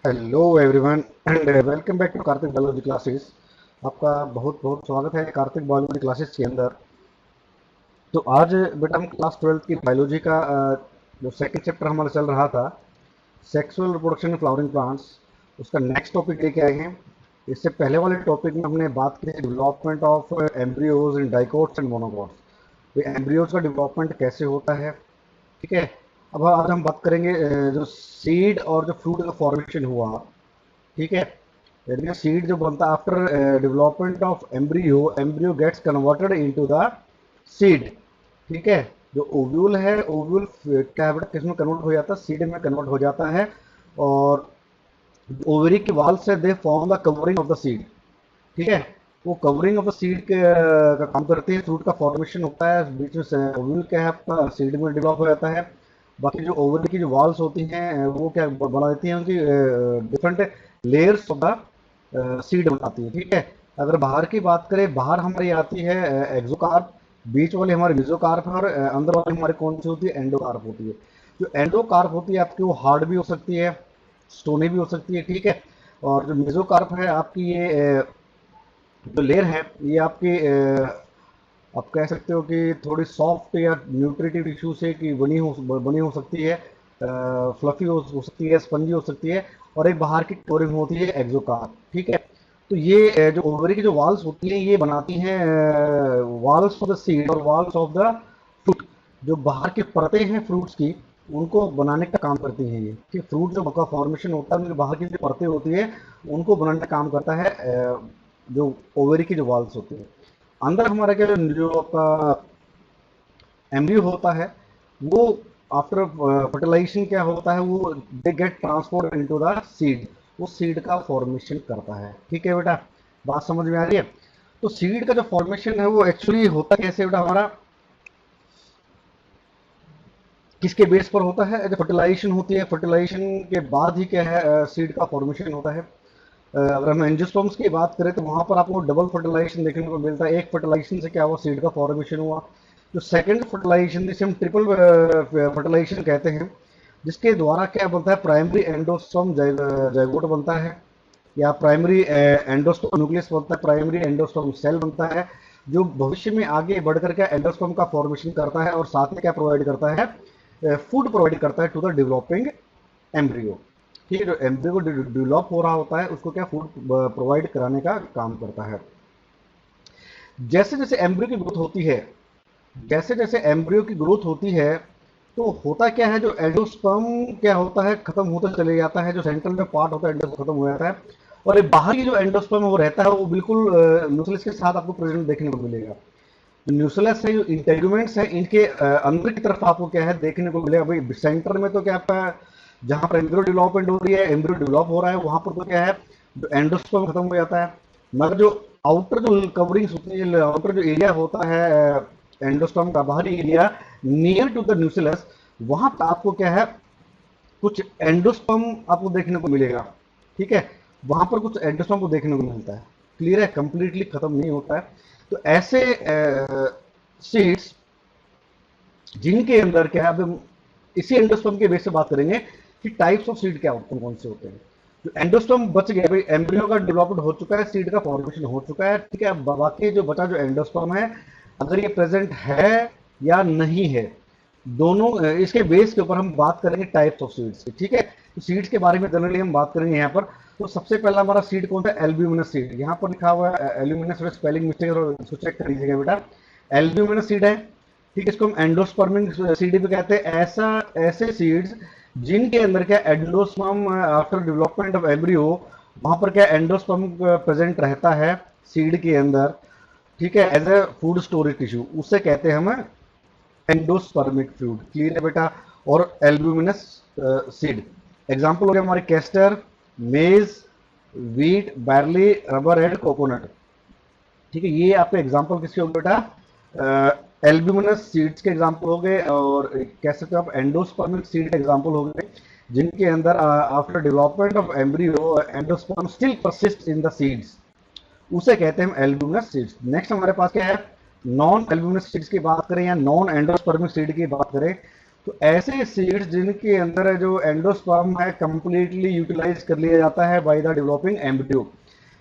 Hello everyone and welcome back to Kartik biology classes. आपका बहुत बहुत स्वागत है कार्तिक बायोलॉजी क्लासेस के अंदर। तो आज बेटा हम क्लास 12th की बायोलॉजी का जो सेकंड चैप्टर हमारा चल रहा था, sexual reproduction in flowering plants, उसका नेक्स्ट टॉपिक लेके आए हैं। इससे पहले वाले टॉपिक में हमने बात की development of embryos in dicots and monocots. Embryos का डेवलपमेंट कैसे होता है, ठीक है। अब आज हम बात करेंगे जो सीड और जो फ्रूट का फॉर्मेशन हुआ, ठीक है। यानी सीड जो बनता है after development of embryo, embryo gets converted into the seed, ठीक है। जो ओव्यूल है, ओव्यूल क्या है बेटा, किस में कन्वर्ट हो जाता है, सीड में कन्वर्ट हो जाता है। और ओवरी के वाल से दे form the covering of the seed, ठीक है। वो कवरिंग ऑफ द सीड के का काम करते हैं। फ्रूट का फॉर्मेशन होता है, बीच में ओव्यूल क्या है आपका सीड में डेवलप हो जाता है। बाकी जो ओवरी की जो वॉल्स होती हैं वो क्या बना देती हैं, उनकी different layers of the seed बनाती है, ठीक है। अगर बाहर की बात करें, बाहर हमारी आती है एक्सोकार्प, बीच वाले हमारे मेसोकार्प है, और अंदर वाली हमारी कौन सी होती है, एंडोकार्प होती है। जो एंडोकार्प होती है आपकी वो हार्ड भी हो सकती है, स्टोनी भी हो सकती है, ठीक है। और जो मेसोकार्प है आपकी, ये जो लेयर है ये आपकी आप कह सकते हो कि थोड़ी सॉफ्ट या न्यूट्रिटिव टिश्यू से की बनी हो सकती है, फ्लफी हो सकती है, स्पंजी हो सकती है। और एक बाहर की कवरिंग होती है एक्सोकार्प, ठीक है। तो ये जो ओवरी की जो वॉल्स होती हैं ये बनाती हैं वॉल्स ऑफ द सीड और वॉल्स ऑफ द फ्रूट। जो बाहर की परतें हैं फ्रूट्स की, उनको बनाने का काम करती हैं ये, कि फ्रूट जो का फॉर्मेशन होता है उनके बाहर की जो परतें होती है उनको बनाने का काम करता है जो ओवरी की जो वॉल्स होती है। अंदर हमारा क्या जो आपका एम्ब्रियो होता है वो आफ्टर फर्टिलाइजेशन क्या होता है, वो they get transform into the seed, वो सीड का फॉर्मेशन करता है, ठीक है बेटा। बात समझ में आ रही है। तो सीड का जो फॉर्मेशन है वो एक्चुअली होता कैसे बेटा हमारा, किसके बेस पर होता है, जो फर्टिलाइजेशन होती है, फर्टिलाइजेशन के बाद ही क्या है सीड का फॉर्मेशन होता है। अगर हम एंजियोस्पर्म्स की बात करें तो वहां पर आपको डबल फर्टिलाइजेशन देखने को मिलता है। एक फर्टिलाइजेशन से क्या हुआ, सीड का फॉर्मेशन हुआ। जो सेकंड फर्टिलाइजेशन जिसे हम ट्रिपल फर्टिलाइजेशन कहते हैं, जिसके द्वारा क्या बनता है, प्राइमरी एंडोस्पर्म जाइगोट बनता है, या प्राइमरी एंडोस्पर्म न्यूक्लियस बनता है, प्राइमरी एंडोस्पर्म सेल बनता है, जो भविष्य में आगे बढ़कर के एंडोस्पर्म का फॉर्मेशन करता है और साथ में क्या प्रोवाइड करता है, फूड प्रोवाइड करता है टू द डेवलपिंग एम्ब्रियो, ठीक है। जो एम्ब्रियो को डेवलप हो रहा होता है उसको क्या फूड प्रोवाइड कराने का काम करता है। जैसे जैसे एम्ब्रियो की ग्रोथ होती है, जैसे जैसे एम्ब्रियो की ग्रोथ होती है, तो होता क्या है, जो एंडोस्पर्म क्या होता है खत्म होता चले जाता है, जो सेंट्रल में पार्ट होता है एंडोस्पर्म खत्म हो जाता है। और एक बाहर की जो एंडोस्पर्म वो रहता है वो बिल्कुल न्यूक्लियस के साथ आपको प्रेजेंट देखने को मिलेगा। जो न्यूक्लियस है, जो इंटेगुमेंट्स है, इनके अंदर की तरफ आपको क्या है देखने को मिलेगा। भाई सेंटर में तो क्या आपका, जहां पर एम्ब्रियो डेवलपमेंट हो रही है, एम्ब्रियो डेवलप हो रहा है, वहां पर तो क्या है, जो एंडोस्पर्म खत्म हो जाता है। मगर जो आउटर जो कवरिंग होती है, आउटर जो एरिया होता है एंडोस्पर्म का बाहरी area near to the nucleus, वहां पर आपको क्या है, कुछ एंडोस्पर्म आपको देखने को मिलेगा, ठीक है। वहां पर कुछ एंडोस्पर्म को देखने को मिलता है। क्लियर है, कंप्लीटली खत्म नहीं होता है। तो ऐसे सीड्स जिनके अंदर क्या है, अब हम इसी एंडोस्पर्म के बेस से बात करेंगे कि टाइप्स ऑफ सीड क्या होते हैं, कौन से होते हैं। जो एंडोस्पर्म बच गया, भाई एम्ब्रियो का डेवलपमेंट हो चुका है, सीड का फॉर्मेशन हो चुका है, ठीक है। अब बाकी जो बचा जो एंडोस्पर्म है, अगर ये प्रेजेंट है या नहीं है, दोनों इसके बेस के ऊपर हम बात करेंगे टाइप्स ऑफ सीड्स की, ठीक है। तो सीड्स के बारे में जनरली हम बात करेंगे यहाँ पर। तो सबसे पहला हमारा सीड कौन सा, एल्ब्यूमिनस सीड। यहाँ पर लिखा हुआ है एल्ब्यूमिनस, स्पेलिंग मिस्टेक और इसको चेक कर लीजिएगा बेटा। एल्ब्यूमिनस सीड है, ठीक है। इसको हम एंडोस्पर्मिंग सीड भी कहते हैं। ऐसा ऐसे सीड्स जिनके अंदर क्या endosperm after development of embryo, वहां पर क्या एंडोस्पर्म प्रेजेंट रहता है सीड के अंदर, ठीक है, as a food storage tissue, उसे कहते हैं हम एंडोस्पर्मिक फ्लूइड। क्लियर है बेटा। और एल्ब्यूमिनस सीड एग्जांपल हो गया हमारे कैस्टर, मेज, wheat, barley, rubber and coconut, ठीक है। ये आपके एग्जांपल किसके हो गए बेटा, एल्ब्यूमिनस सीड्स के एग्जांपल हो गए। और कह सकते हो आप एंडोस्पर्मिक सीड के एग्जांपल हो गए, जिनके अंदर after development of embryo endosperm still persist in the seeds, उसे कहते हैं हम एल्ब्यूमिनस सीड्स। नेक्स्ट हमारे पास क्या है, नॉन एल्ब्यूमिनस सीड्स की बात करें या नॉन एंडोस्पर्मिक सीड की बात करें, तो ऐसे सीड्स जिनके अंदर जो एंडोस्पर्म है कंप्लीटली यूटिलाइज कर लिया जाता है बाय द डेवलपिंग एम्ब्रियो।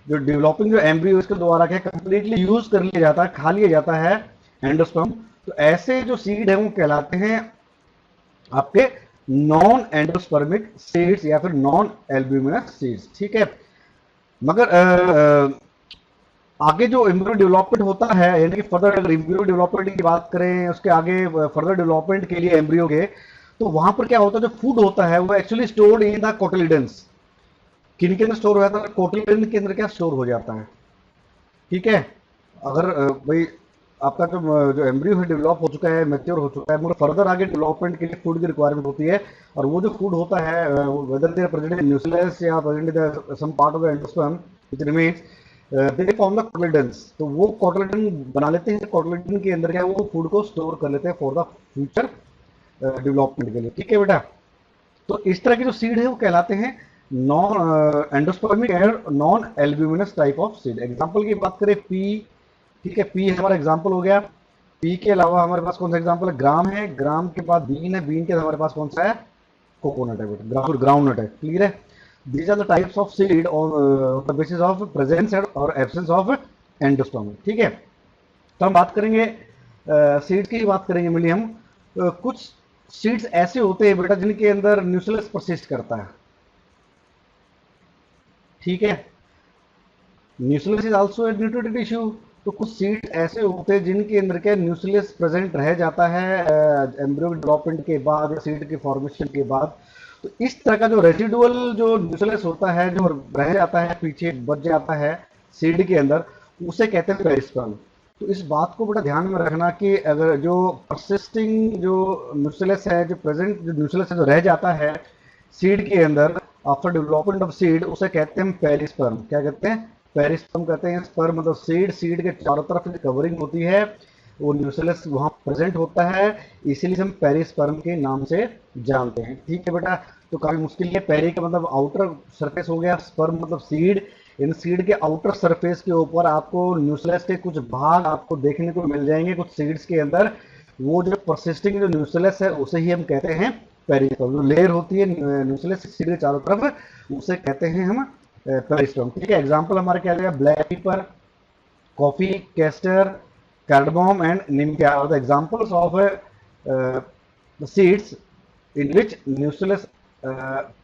जो डेवलपिंग जो एम्ब्रियो इसके द्वारा क्या कंप्लीटली यूज कर लिया जाता है, खा लिया जाता है एंडोस्पर्म। तो ऐसे जो सीड है वो कहलाते हैं आपके नॉन एंडोस्पर्मिक सीड्स या फिर नॉन एल्ब्यूमिनस सीड्स। ठीक है, मगर आगे जो एम्ब्रियो डेवलपमेंट होता है, यानी कि फर्दर अगर एम्ब्रियो डेवलपमेंट की बात करें, उसके आगे फर्दर डेवलपमेंट के लिए एम्ब्रियो के, तो वहां पर क्या होता है, जो फूड होता है वो actually stored in the cotyledons. किन के अंदर स्टोर हो जाता है? कोटिलिडन के अंदर क्या स्टोर हो जाता है। ठीक है, अगर भाई आपका जो एम्ब्रियो है डेवलप हो चुका है, मैच्योर हो चुका है, मगर फर्दर आगे डेवलपमेंट के लिए फूड की रिक्वायरमेंट होती है, और वो जो फूड होता है whether they are present in nucleus या present in some part of the endosperm which remains, they form the cotyledons. तो वो कोटिलिडन बना लेते हैं, कोटिलिडन के अंदर क्या है वो फूड को स्टोर कर लेते हैं फॉर द फ्यूचर डेवलपमेंट के लिए। ठीक है बेटा, तो इस तरह के जो सीड है वो कहलाते हैं non endospermic and non albuminous type of seed. Example की बात करें पी, ठीक है, पी हमारा एग्जांपल हो गया। पी के अलावा हमारे पास कौन सा एग्जांपल है? ग्राम है। ग्राम के बाद बीन है। बीन के हमारे पास कौन सा है? कोकोनट है बेटा, ग्राउंड नट है। क्लियर है? These are the types of seed on the basis of presence और एब्सेंस ऑफ एंडोस्पर्म। ठीक है, तो हम बात करेंगे सीड की बात करेंगे मिली हम। कुछ सीड्स ऐसे होते हैं बेटा जिनके अंदर न्यूक्लियस परसिस्ट करता है। ठीक है, nucleus is also a nutritive tissue. तो कुछ सीड्स ऐसे होते हैं जिनके अंदर क्या न्यूक्लियस प्रेजेंट रह जाता है एम्ब्रियो डेवलपमेंट के बाद या सीड के फॉर्मेशन के बाद। तो इस तरह का जो रेसिडुअल जो न्यूक्लियस होता है, जो रह जाता है पीछे बच जाता है सीड के अंदर, उसे कहते हैं पेरिस्पर्म। तो इस बात को बड़ा ध्यान में रखना कि अगर जो परसिस्टिंग जो न्यूक्लियस है, जो प्रेजेंट जो न्यूक्लियस है जो रह जाता है सीड के अंदर आफ्टर डेवलपमेंट ऑफ सीड, उसे कहते हैं पेरिस्पर्म। क्या कहते हैं? पेरिस्पर्म कहते हैं। स्पर्म मतलब सीड, सीड के चारों तरफ जो कवरिंग होती है वो न्यूक्लियस वहां प्रेजेंट होता है, इसीलिए हम पेरिस्पर्म के नाम से जानते हैं। ठीक है बेटा, तो काफी मुश्किल है। पेरी का मतलब आउटर सरफेस हो गया, स्पर्म मतलब सीड। इन सीड के आउटर सरफेस के ऊपर आपको न्यूक्लियस के कुछ भाग आपको देखने को मिल जाएंगे कुछ सीड्स के अंदर। वो जो परसिस्टिंग जो न्यूक्लियस है उसे ही हम कहते हैं पेरिस्पर्म। जो लेयर होती है न्यूक्लियस सीड के चारों तरफ, उसे कहते हैं हम पेरिस्पर्म। ठीक है, एग्जांपल हमारे क्या आएगा? Black pepper, coffee, castor, cardamom and nymphaea are the examples of the seeds in which nucleus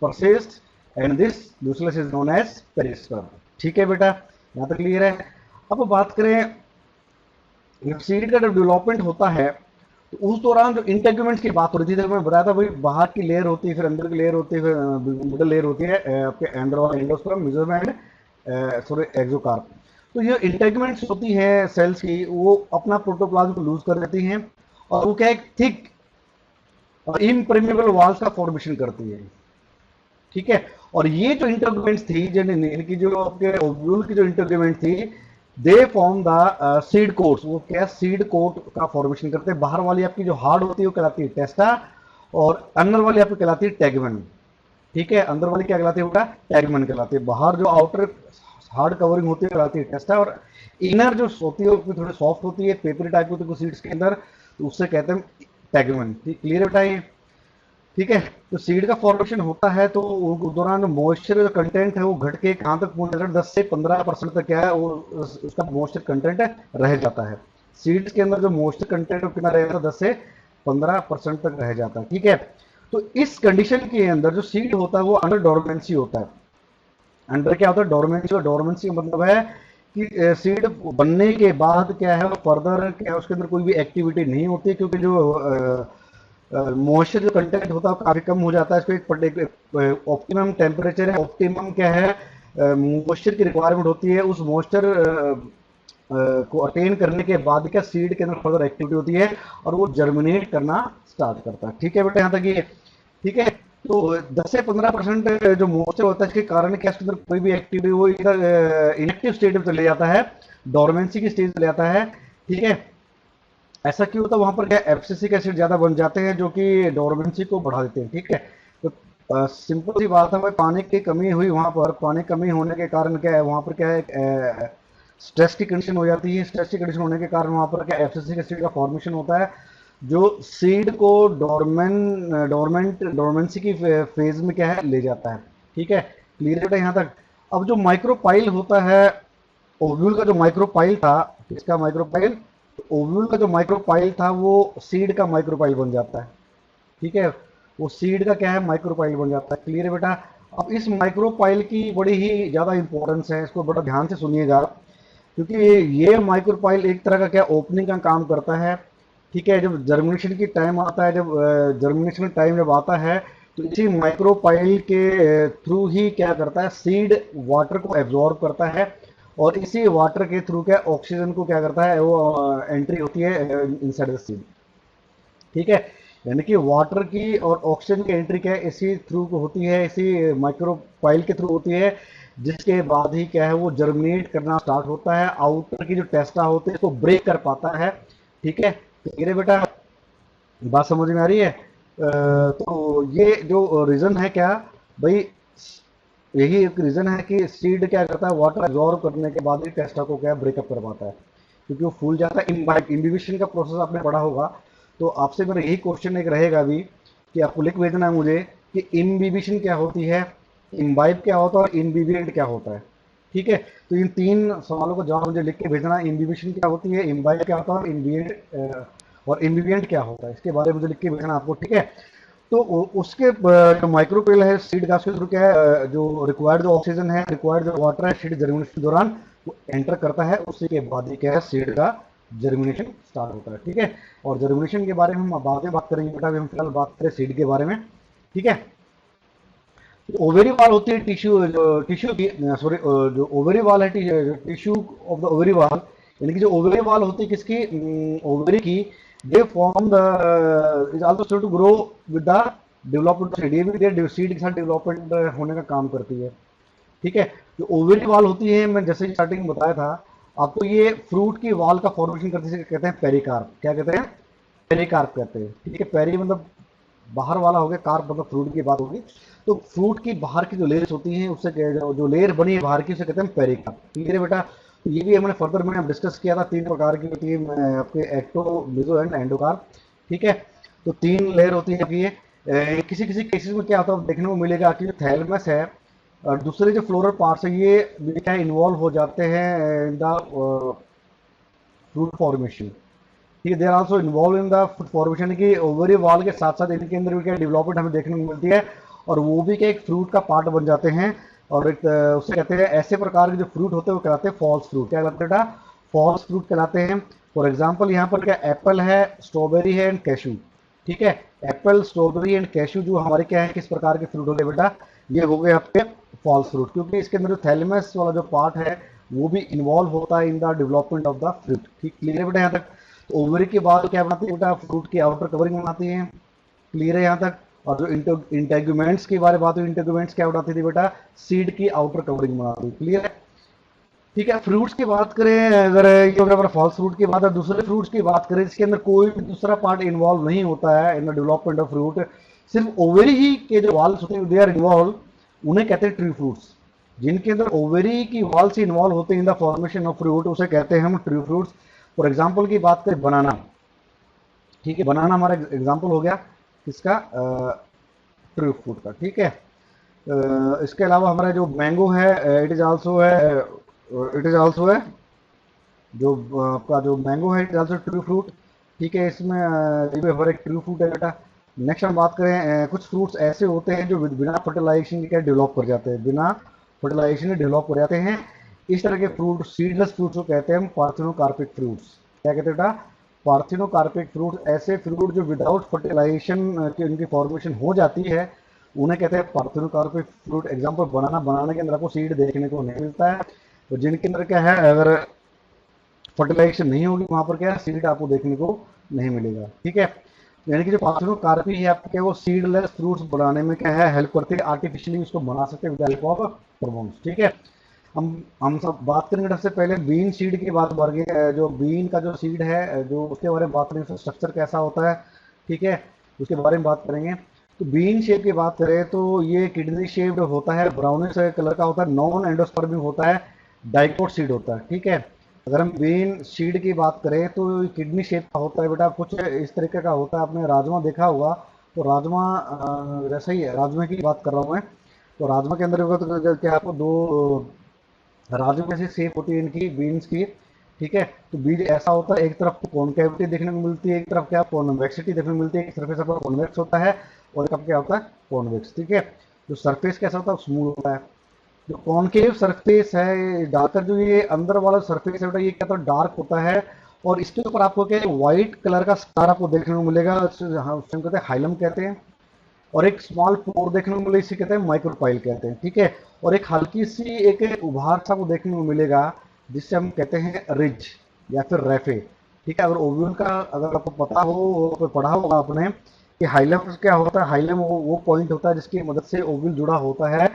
persists and this nucleus is known as perisperm। ठीक है बेटा, यहाँ तक क्लियर है। अब बात करें सीड का जब डेवलपमेंट होता है तो उस दौरान जो इंटेग्यूमेंट्स की बात हो रही थी, मैं बताया था भाई बाहर की लेयर होती है, फिर अंदर की लेयर होती है, फिर मिडल लेयर होती है आपके अंदर वाला एंडोस्पर्म, मेसोस्पर्म एंड सॉरी एक्सोकार्प। तो ये इंटेग्यूमेंट्स होती है सेल्स की, वो अपना प्रोटोप्लाज्म को लूज कर देती हैं और वो क्या है थिक और इम्परमेबल वॉल्स का फॉर्मेशन करती है। ठीक है, और ये जो इंटरग्यूमेंट्स थी इनकी जो आपके ओव्यूल की जो इंटरग्यूमेंट थी, दे फॉर्म द सीड कोट्स। वो क्या सीड कोट का फॉर्मेशन करते हैं। बाहर वाली आपकी जो हार्ड होती है वो कहलाती है टेस्टा, और अंदर वाली आपकी कहलाती है टैगमन। ठीक है, अंदर वाली क्या कहलाती है बेटा? टैगमन कहलाती है। बाहर जो आउटर हार्ड कवरिंग होती है कहलाती है टेस्टा, और इनर जो होती है वो थोड़ी सॉफ्ट होती है, पेपरी टाइप होती है कुछ सीड्स के अंदर, तो उससे कहते हैं टैगमन। क्लियर बेटा ये? ठीक है, तो सीड का फॉर्मेशन होता है तो उस दौरान मॉइस्चर कंटेंट है वो घट के कहाँ तक पहुंच जाता है? 10 से 15% तक क्या है वो उसका मॉइस्चर कंटेंट रह जाता है। सीड्स के अंदर जो मॉइस्चर कंटेंट कितना रह जाता है? 10 से 15% तक रह जाता है। ठीक है, तो इस कंडीशन के अंदर जो सीड होता है वो अंडर डोरमेंसी होता है। अंडर क्या होता है? डोरमेंसी। और डोरमेंसी का मतलब है कि सीड बनने के बाद क्या है फर्दर क्या है उसके अंदर कोई भी एक्टिविटी नहीं होती, क्योंकि जो मॉइस्चर जो कंटेंट होता है वो काफी कम हो जाता है। इसको एक पर्टिकुलर ऑप्टिमम टेम्परेचर है, ऑप्टिमम क्या है मॉइस्चर की रिक्वायरमेंट होती है। उस मॉइस्चर को अटेन करने के बाद क्या सीड के अंदर फर्दर एक्टिविटी होती है और वो जर्मिनेट करना स्टार्ट करता है। ठीक है बेटा, यहाँ तक ये ठीक है। तो 10 से 15% जो मॉइस्चर होता है इसके कारण क्या इसके अंदर कोई भी एक्टिविटी वो इधर इनएक्टिव स्टेट में चले जाता है, डोरमेंसी की स्टेज चले जाता है। ठीक है, ऐसा क्यों होता है? वहां पर क्या एब्सिसिक एसिड ज्यादा बन जाते हैं जो कि डोरमेंसी को बढ़ा देते हैं। ठीक है, तो सिंपल सी बात है भाई, पानी की कमी हुई वहां पर, पानी कमी होने के कारण क्या है वहां पर क्या है स्ट्रेस की कंडीशन हो जाती है। स्ट्रेस की कंडीशन होने के कारण वहां पर क्या एब्सिसिक एसिड का फॉर्मेशन होता है। जो सीड को डोरमेंसी की फेज में क्या है ले जाता है। ठीक है, क्लियर बेटा यहाँ तक। अब जो माइक्रोपाइल होता है, ओव्यूल का जो माइक्रोपाइल था, किसका माइक्रोपाइल, ओव्यूल का जो माइक्रोपाइल था वो सीड का माइक्रोपाइल बन जाता है। ठीक है, वो सीड का क्या है माइक्रोपाइल बन जाता है। क्लियर है बेटा। अब इस माइक्रोपाइल की बड़ी ही ज़्यादा इंपॉर्टेंस है, इसको बड़ा ध्यान से सुनिएगा, क्योंकि ये माइक्रोपाइल एक तरह का क्या ओपनिंग का काम करता है। ठीक है, जब जर्मिनेशन की टाइम आता है, जब जर्मिनेशन टाइम जब आता है, तो इसी माइक्रोपाइल के थ्रू ही क्या करता है, सीड वाटर को एब्जॉर्ब करता है, और इसी वाटर के थ्रू क्या ऑक्सीजन को क्या करता है, वो एंट्री होती है इनसाइड द सीड। ठीक है, यानी कि वाटर की और ऑक्सीजन की एंट्री क्या है, इसी थ्रू को होती है, इसी माइक्रोपाइल के थ्रू होती है, जिसके बाद ही क्या है वो जर्मिनेट करना स्टार्ट होता है, आउटर की जो टेस्टा होते हैं इसको ब्रेक कर पाता है। ठीक है, तो ये बेटा बात समझ में आ रही है। तो ये जो रीजन है क्या भाई, यही एक रीजन है कि सीड क्या करता है, वाटर एब्जॉर्ब करने के बाद ही टेस्टा को क्या ब्रेकअप कर पाता है, क्योंकि वो फूल जाता है। इम्बिबिशन का प्रोसेस आपने पढ़ा होगा, तो आपसे मेरा यही क्वेश्चन एक रहेगा अभी कि आपको लिख भेजना है मुझे कि इम्बिबिशन क्या होती है, इम्बाइब क्या होता है और इम्बिबिएंट क्या होता है। ठीक है, तो इन तीन सवालों का जवाब मुझे लिख के भेजना है। इम्बिबिशन क्या होती है, इम्बाइब क्या होता है, और इम्बिबिएंट क्या होता है, इसके बारे में मुझे लिख के भेजना आपको। ठीक है, तो उसके जो माइक्रोपेल है सीड गैस के थ्रू क्या है, जो रिक्वायर्ड जो ऑक्सीजन है, रिक्वायर्ड जो वाटर है, सीड जर्मिनेशन के दौरान वो एंटर करता है, उसी के बाद ही क्या है सीड का जर्मिनेशन स्टार्ट होता है। ठीक है, और जर्मिनेशन के बारे में हम बाद में बात करेंगे बेटा, अभी हम फिलहाल बात करें सीड के बारे में। ठीक है, ओवेरी वॉल होती है टिश्यू, जो टिश्यू की सॉरी, जो ओवेरी वॉल है tissue of the ovary wall, यानी कि जो ओवेरी वॉल होती है किसकी, ओवेरी की, they form the is also to grow with the development seed, ये भी सीड के साथ डेवलपमेंट होने का काम करती है। ठीक है, जो ओवेरी वॉल होती है, मैं जैसे स्टार्टिंग में बताया था आपको, ये फ्रूट की वॉल का फॉर्मेशन करते हैं, कहते हैं पेरिकार्प। क्या कहते हैं, पेरिकार्प कहते हैं। ठीक है, पेरी मतलब बाहर वाला हो गया, कार्प मतलब फ्रूट की बात होगी। तो फ्रूट की बाहर की जो लेयर्स होती हैं उससे जो लेयर बनी है बाहर की, उसे कहते हैं पेरिकार्प। क्लियर है बेटा। तो ये भी हमने फर्दर में डिस्कस किया था, तीन प्रकार की होती है आपके, एक्टो, मेसो एंड एंडोकार्प। ठीक है, तो तीन लेयर होती है आपकी ये। किसी किसी केसेस में क्या होता है देखने को मिलेगा कि जो थैलमस है और दूसरे जो फ्लोरल पार्ट्स है, ये क्या इन्वॉल्व हो जाते हैं इन द फ्रूट फॉर्मेशन। ठीक है, they are also involve in the food formation, की ओवरी वॉल के साथ साथ इनके अंदर भी क्या डेवलपमेंट हमें देखने को मिलती है, और वो भी क्या एक फ्रूट का पार्ट बन जाते हैं। और एक उससे कहते हैं, ऐसे प्रकार के जो फ्रूट होते हैं वो कहलाते हैं फॉल्स फ्रूट। क्या कहलाते हैं बेटा, फॉल्स फ्रूट कहलाते हैं। फॉर एग्जाम्पल यहाँ पर क्या एप्पल है, स्ट्रॉबेरी है एंड कैशू। ठीक है, एप्पल, स्ट्रॉबेरी एंड कैशू जो हमारे क्या है, किस प्रकार के फ्रूट हो गए बेटा, ये हो गए आपके फॉल्स फ्रूट, क्योंकि इसके अंदर जो थैलेमस वाला जो पार्ट है वो भी इन्वॉल्व होता है in the development of the fruit. ठीक, क्लियर है बेटा यहाँ तक। तो ओवरी के बाद क्या बनाती है बेटा, फ्रूट की आउटर कवरिंग बनाती है। क्लियर है यहाँ तक। और जो इंटेगुमेंट्स की बारे बात हुई, इंटेगुमेंट्स क्या बनाती थी बेटा, सीड की आउटर कवरिंग बनाती है। क्लियर है। ठीक है, फ्रूट्स की बात करें, अगर ये हो गया फॉल्स फ्रूट की बात है, दूसरे फ्रूट्स की बात करें इसके अंदर कोई भी दूसरा पार्ट इन्वॉल्व नहीं होता है in the development of fruit, सिर्फ ओवेरी ही के जो वाल्स होते हैं दे आर इन्वॉल्व, उन्हें कहते हैं ट्री फ्रूट्स। जिनके अंदर ओवेरी की वाल्स इन्वॉल्व होते हैं in the formation of fruit, उसे कहते हैं हम ट्री फ्रूट्स। फॉर एग्जाम्पल की बात करें बनाना। ठीक है, बनाना हमारा एग्जाम्पल हो गया किसका, ट्री फ्रूट का। ठीक है, इसके अलावा हमारा जो मैंगो है, इट इज आल्सो है, जो आपका जो मैंगो है it is also true fruit. ठीक है, इसमें ये भी हमारा एक ट्रू फ्रूट है बेटा। नेक्स्ट हम बात करें, कुछ फ्रूट्स ऐसे होते हैं जो बिना फर्टिलाइजेशन के डेवलप कर जाते हैं, बिना फर्टिलाइजेशन के डेवलप कर जाते हैं। इस तरह के फ्रूट सीडलेस फ्रूट्स को कहते हैं हम पार्थिनोकार्पिक फ्रूट्स। क्या कहते हैं बेटा, पार्थिनोकार्पिक फ्रूट। ऐसे फ्रूट जो विदाउट फर्टिलाइजेशन की उनकी फॉर्मेशन हो जाती है, उन्हें कहते हैं पार्थिनोकार्पिक फ्रूट। एग्जाम्पल बनाना, बनाने के अंदर आपको सीड देखने को नहीं मिलता है, तो जिनके अंदर क्या है, अगर फर्टिलाइजेशन नहीं होगी वहां पर क्या है, सीड आपको देखने को नहीं मिलेगा। ठीक है, यानी कि जो पार्थिनोकार्पी है आपके क्या, वो सीडलेस फ्रूट्स बनाने में क्या है हेल्प करते हैं, आर्टिफिशियली उसको बना सकते हैं विद हेल्प ऑफ हार्मोन्स। ठीक है, हम सब बात करेंगे सबसे पहले बीन सीड की बात करेंगे, जो बीन का जो सीड है, जो उसके बारे में बात करेंगे, स्ट्रक्चर कैसा होता है। ठीक है, उसके बारे में बात करेंगे। तो बीन शेप की बात करें तो ये किडनी शेप्ड होता है, ब्राउनिश कलर का होता है, नॉन एंडोस्पर्मिक होता है, डाइकोट सीड होता है। ठीक है, अगर हम बेन सीड की बात करें तो किडनी शेप का होता है बेटा, कुछ इस तरीके का होता है। आपने राजमा देखा होगा, तो राजमा वैसा ही है, राजमा की बात कर रहा हूँ मैं। तो राजमा के अंदर होगा तो क्या आपको दो राजू जैसी शेप होती है इनकी, बीन्स की। ठीक है, तो बीज ऐसा होता है, एक तरफ तो कॉनकेविटी देखने को मिलती है, एक तरफ क्या कॉन्वेक्सिटी देखने को मिलती है, एक सरफेस आपका कॉन्वेक्स होता है और एक आपका क्या होता है कॉन्वेक्स। ठीक है, जो सरफेस कैसा होता है स्मूथ होता है। जो कॉनकेव सरफेस है डार्कर, जो ये अंदर वाला सरफेस है बेटा, ये क्या होता है डार्क होता है। और इसके ऊपर आपको क्या व्हाइट कलर का स्टार आपको देखने को मिलेगा, हाँ उस टाइम कहते हैं हाइलम कहते हैं। और एक स्मॉल पोर देखने को मिलेगा, इसे कहते हैं माइक्रोपाइल कहते हैं। ठीक है, और एक हल्की सी एक उभार सा को देखने को मिलेगा, जिससे हम कहते हैं रिज या फिर रेफे। ठीक है, अगर ओव्यूल का अगर आपको पता हो तो पढ़ा होगा आपने कि हाइलम क्या होता है। हाइलम वो पॉइंट होता है जिसकी मदद से ओव्यूल जुड़ा होता है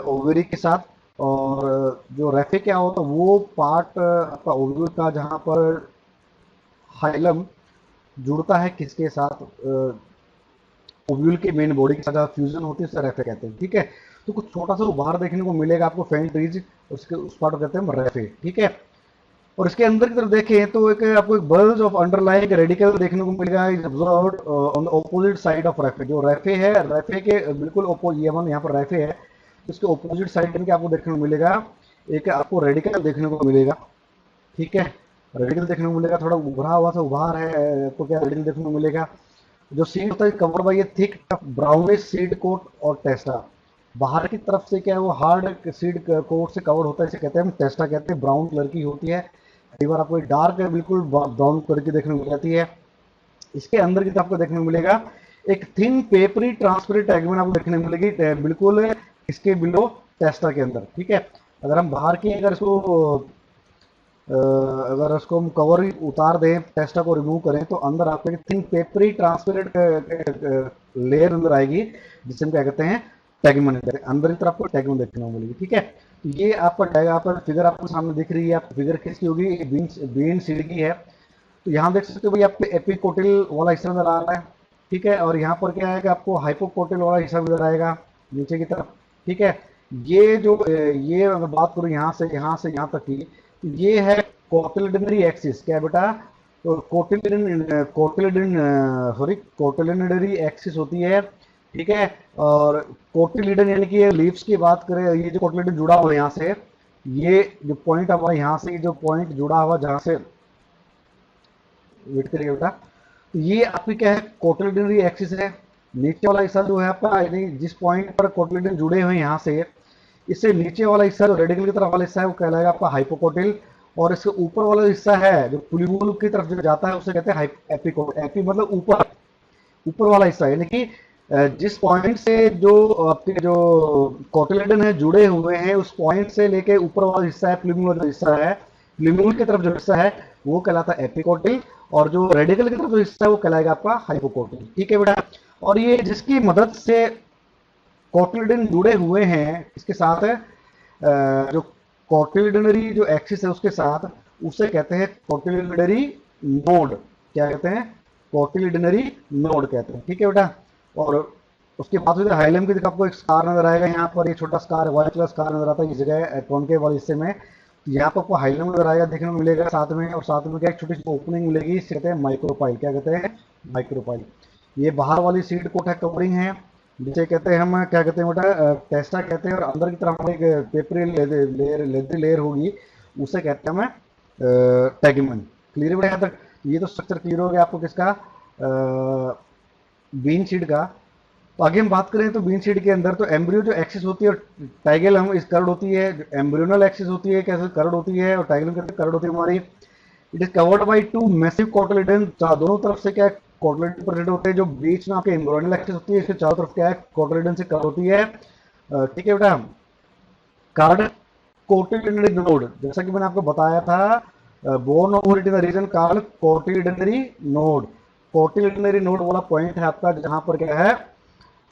ओवरी के साथ। और जो रेफे क्या होता है वो पार्ट आपका ओव्यूल का जहाँ पर हाइलम जुड़ता है किसके साथ, ओव्यूल के मेन बॉडी के साथ फ्यूजन होती है, उसे रेफे कहते हैं। ठीक है, तो कुछ छोटा सा उभार देखने को मिलेगा आपको फेंट रीज, उसके उस पार्ट को कहते हैं रेफे। ठीक है, और इसके अंदर की तरफ देखें तो एक आपको एक बल्ज ऑफ अंडरलाइंग रेडिकल देखने को मिलेगा, is observed on the opposite side of raphe. जो रेफे है, रेफे के बिल्कुल ओपोजिट, यहाँ पर रेफे है, इसके ऑपोजिट साइड में आपको देखने को मिलेगा एक आपको रेडिकल देखने को मिलेगा। ठीक है, रेडिकल देखने को मिलेगा, थोड़ा उभरा हुआ सा उभार है, आपको क्या रेडिकल देखने को मिलेगा। जो सीड होता है कवर बाय ये थिक ब्राउनिश सीड कोट और टेस्टा। बाहर की तरफ से क्या है वो हार्ड सीड कोट से कवर होता है, इसे कहते हैं हम टेस्टा कहते हैं, ब्राउन कलर की होती है। कई बार आपको डार्क बिल्कुल ब्राउन कलर की देखने को मिल जाती है। इसके अंदर की तरफ आपको देखने को मिलेगा एक थिन पेपरी ट्रांसपेरेंट टैगमेंट आपको देखने को मिलेगी बिल्कुल इसके बिलो टेस्टा के अंदर। ठीक है, अगर हम बाहर की अगर उसको हम कवर उतार दें, टेस्टा को रिमूव करें, तो अंदर आपको एक थिन पेपरी ट्रांसपेरेंट लेयर अंदर आएगी, जिसे हम क्या कहते हैं टैगमन कहते हैं। अंदर की तरफ आपको टैगमन देखने को मिलेगी। ठीक है, तो ये आपका टैग, आपका फिगर आपको सामने दिख रही है, आपकी फिगर किसकी होगी, बीन सीड की है। तो यहाँ देख सकते हो भाई आपको एपिकोटिल वाला हिस्सा नजर आ रहा है। ठीक है, और यहाँ पर क्या है कि आपको हाइपोकोटिल वाला हिस्सा नजर आएगा नीचे की तरफ। ठीक है, ये अगर बात करूँ यहाँ से यहाँ तक की, तो ये है कोटिलिडनरी एक्सिस। क्या है बेटा, तो कोटिलिडनरी एक्सिस होती है। ठीक है, और कोटिलिडन यानी कि ये लीव्स की बात करें, ये जो कोटिलिडन जुड़ा हुआ है यहाँ से, ये जो पॉइंट हमारा यहाँ से जो पॉइंट जुड़ा हुआ जहाँ से वेट करिए बेटा, तो ये आपकी क्या है कोटिलिडनरी एक्सिस है। नीचे वाला हिस्सा जो है आपका, यानी जिस पॉइंट पर कोटिलिडन जुड़े हुए हैं यहाँ से, इससे नीचे वाला हिस्सा जो रेडिकल की तरफ वाला हिस्सा है वो कहलाएगा आपका हाइपोकोटिल। और इसके ऊपर वाला हिस्सा है जो पुलिबुल की तरफ जो जाता है उसे कहते हैं एपिकोटिल। एपी मतलब ऊपर, ऊपर वाला हिस्सा, यानी कि जिस पॉइंट से जो आपके जो कोटिलिडन है जुड़े हुए हैं, उस पॉइंट से लेके ऊपर वाला हिस्सा है प्लूम्यूल, जो हिस्सा है प्लूम्यूल की तरफ जो हिस्सा है वो कहलाता है एपिकोटिल, और जो रेडिकल की तरफ जो हिस्सा है वो कहलाएगा आपका हाइपोकोटिल। ठीक है बेटा, और ये जिसकी मदद से कोटिलिडन जुड़े हुए हैं इसके साथ जो कोटिलिडनरी जो एक्सिस है उसके साथ, उसे कहते हैं कोटिलिडनरी नोड। क्या कहते हैं, कोटिलिडनरी नोड कहते हैं। ठीक है बेटा, और उसके बाद फिर हाइलम की आपको एक स्कार नजर आएगा, यहाँ पर ये छोटा स्कार व्हाइट कलर स्कार नजर आता है इस जगह कॉनकेव वाले हिस्से में। यहाँ पर आपको हाइलम नजर आएगा देखने को मिलेगा साथ में, और साथ में क्या एक छोटी सी ओपनिंग मिलेगी, इसे कहते हैं माइक्रोपाइल। क्या कहते हैं, माइक्रोपाइल। ये बाहर वाली सीड कोट है, कवरिंग है, जिसे कहते हैं हम क्या कहते हैं बेटा टेस्टा कहते हैं। और अंदर की तरफ हमारी एक पेपरी लेदरी लेयर होगी, उसे कहते हैं हमें टैगमन। क्लियर बेटा यहाँ तक, ये तो स्ट्रक्चर क्लियर हो गया आपको किसका, बीन सीड का। तो आगे हम बात करें तो बीन सीड के अंदर तो एम्ब्रियो जो एक्सिस होती है, टाइगल हम इस कर्ड होती है, एम्ब्रियोनल एक्सिस होती है कैसे कर्ड होती है, और टाइगल के कर्ड होती है हमारी। It is covered by two massive cotyledon, दोनों तरफ से क्या कोटिलिडन प्रेजेंट होते हैं। जो बीच में आपके एम्ब्रियोनल एक्सिस होती है, इसके चारों तरफ क्या है कोटिलिडन से कर्ड होती है। ठीक है बेटा, कार्ड कोटिलिडनरी नोड, जैसा कि मैंने आपको बताया था, bone over in the region card cotyledonary node. Cotyledonary node वाला पॉइंट है आपका जहां पर क्या है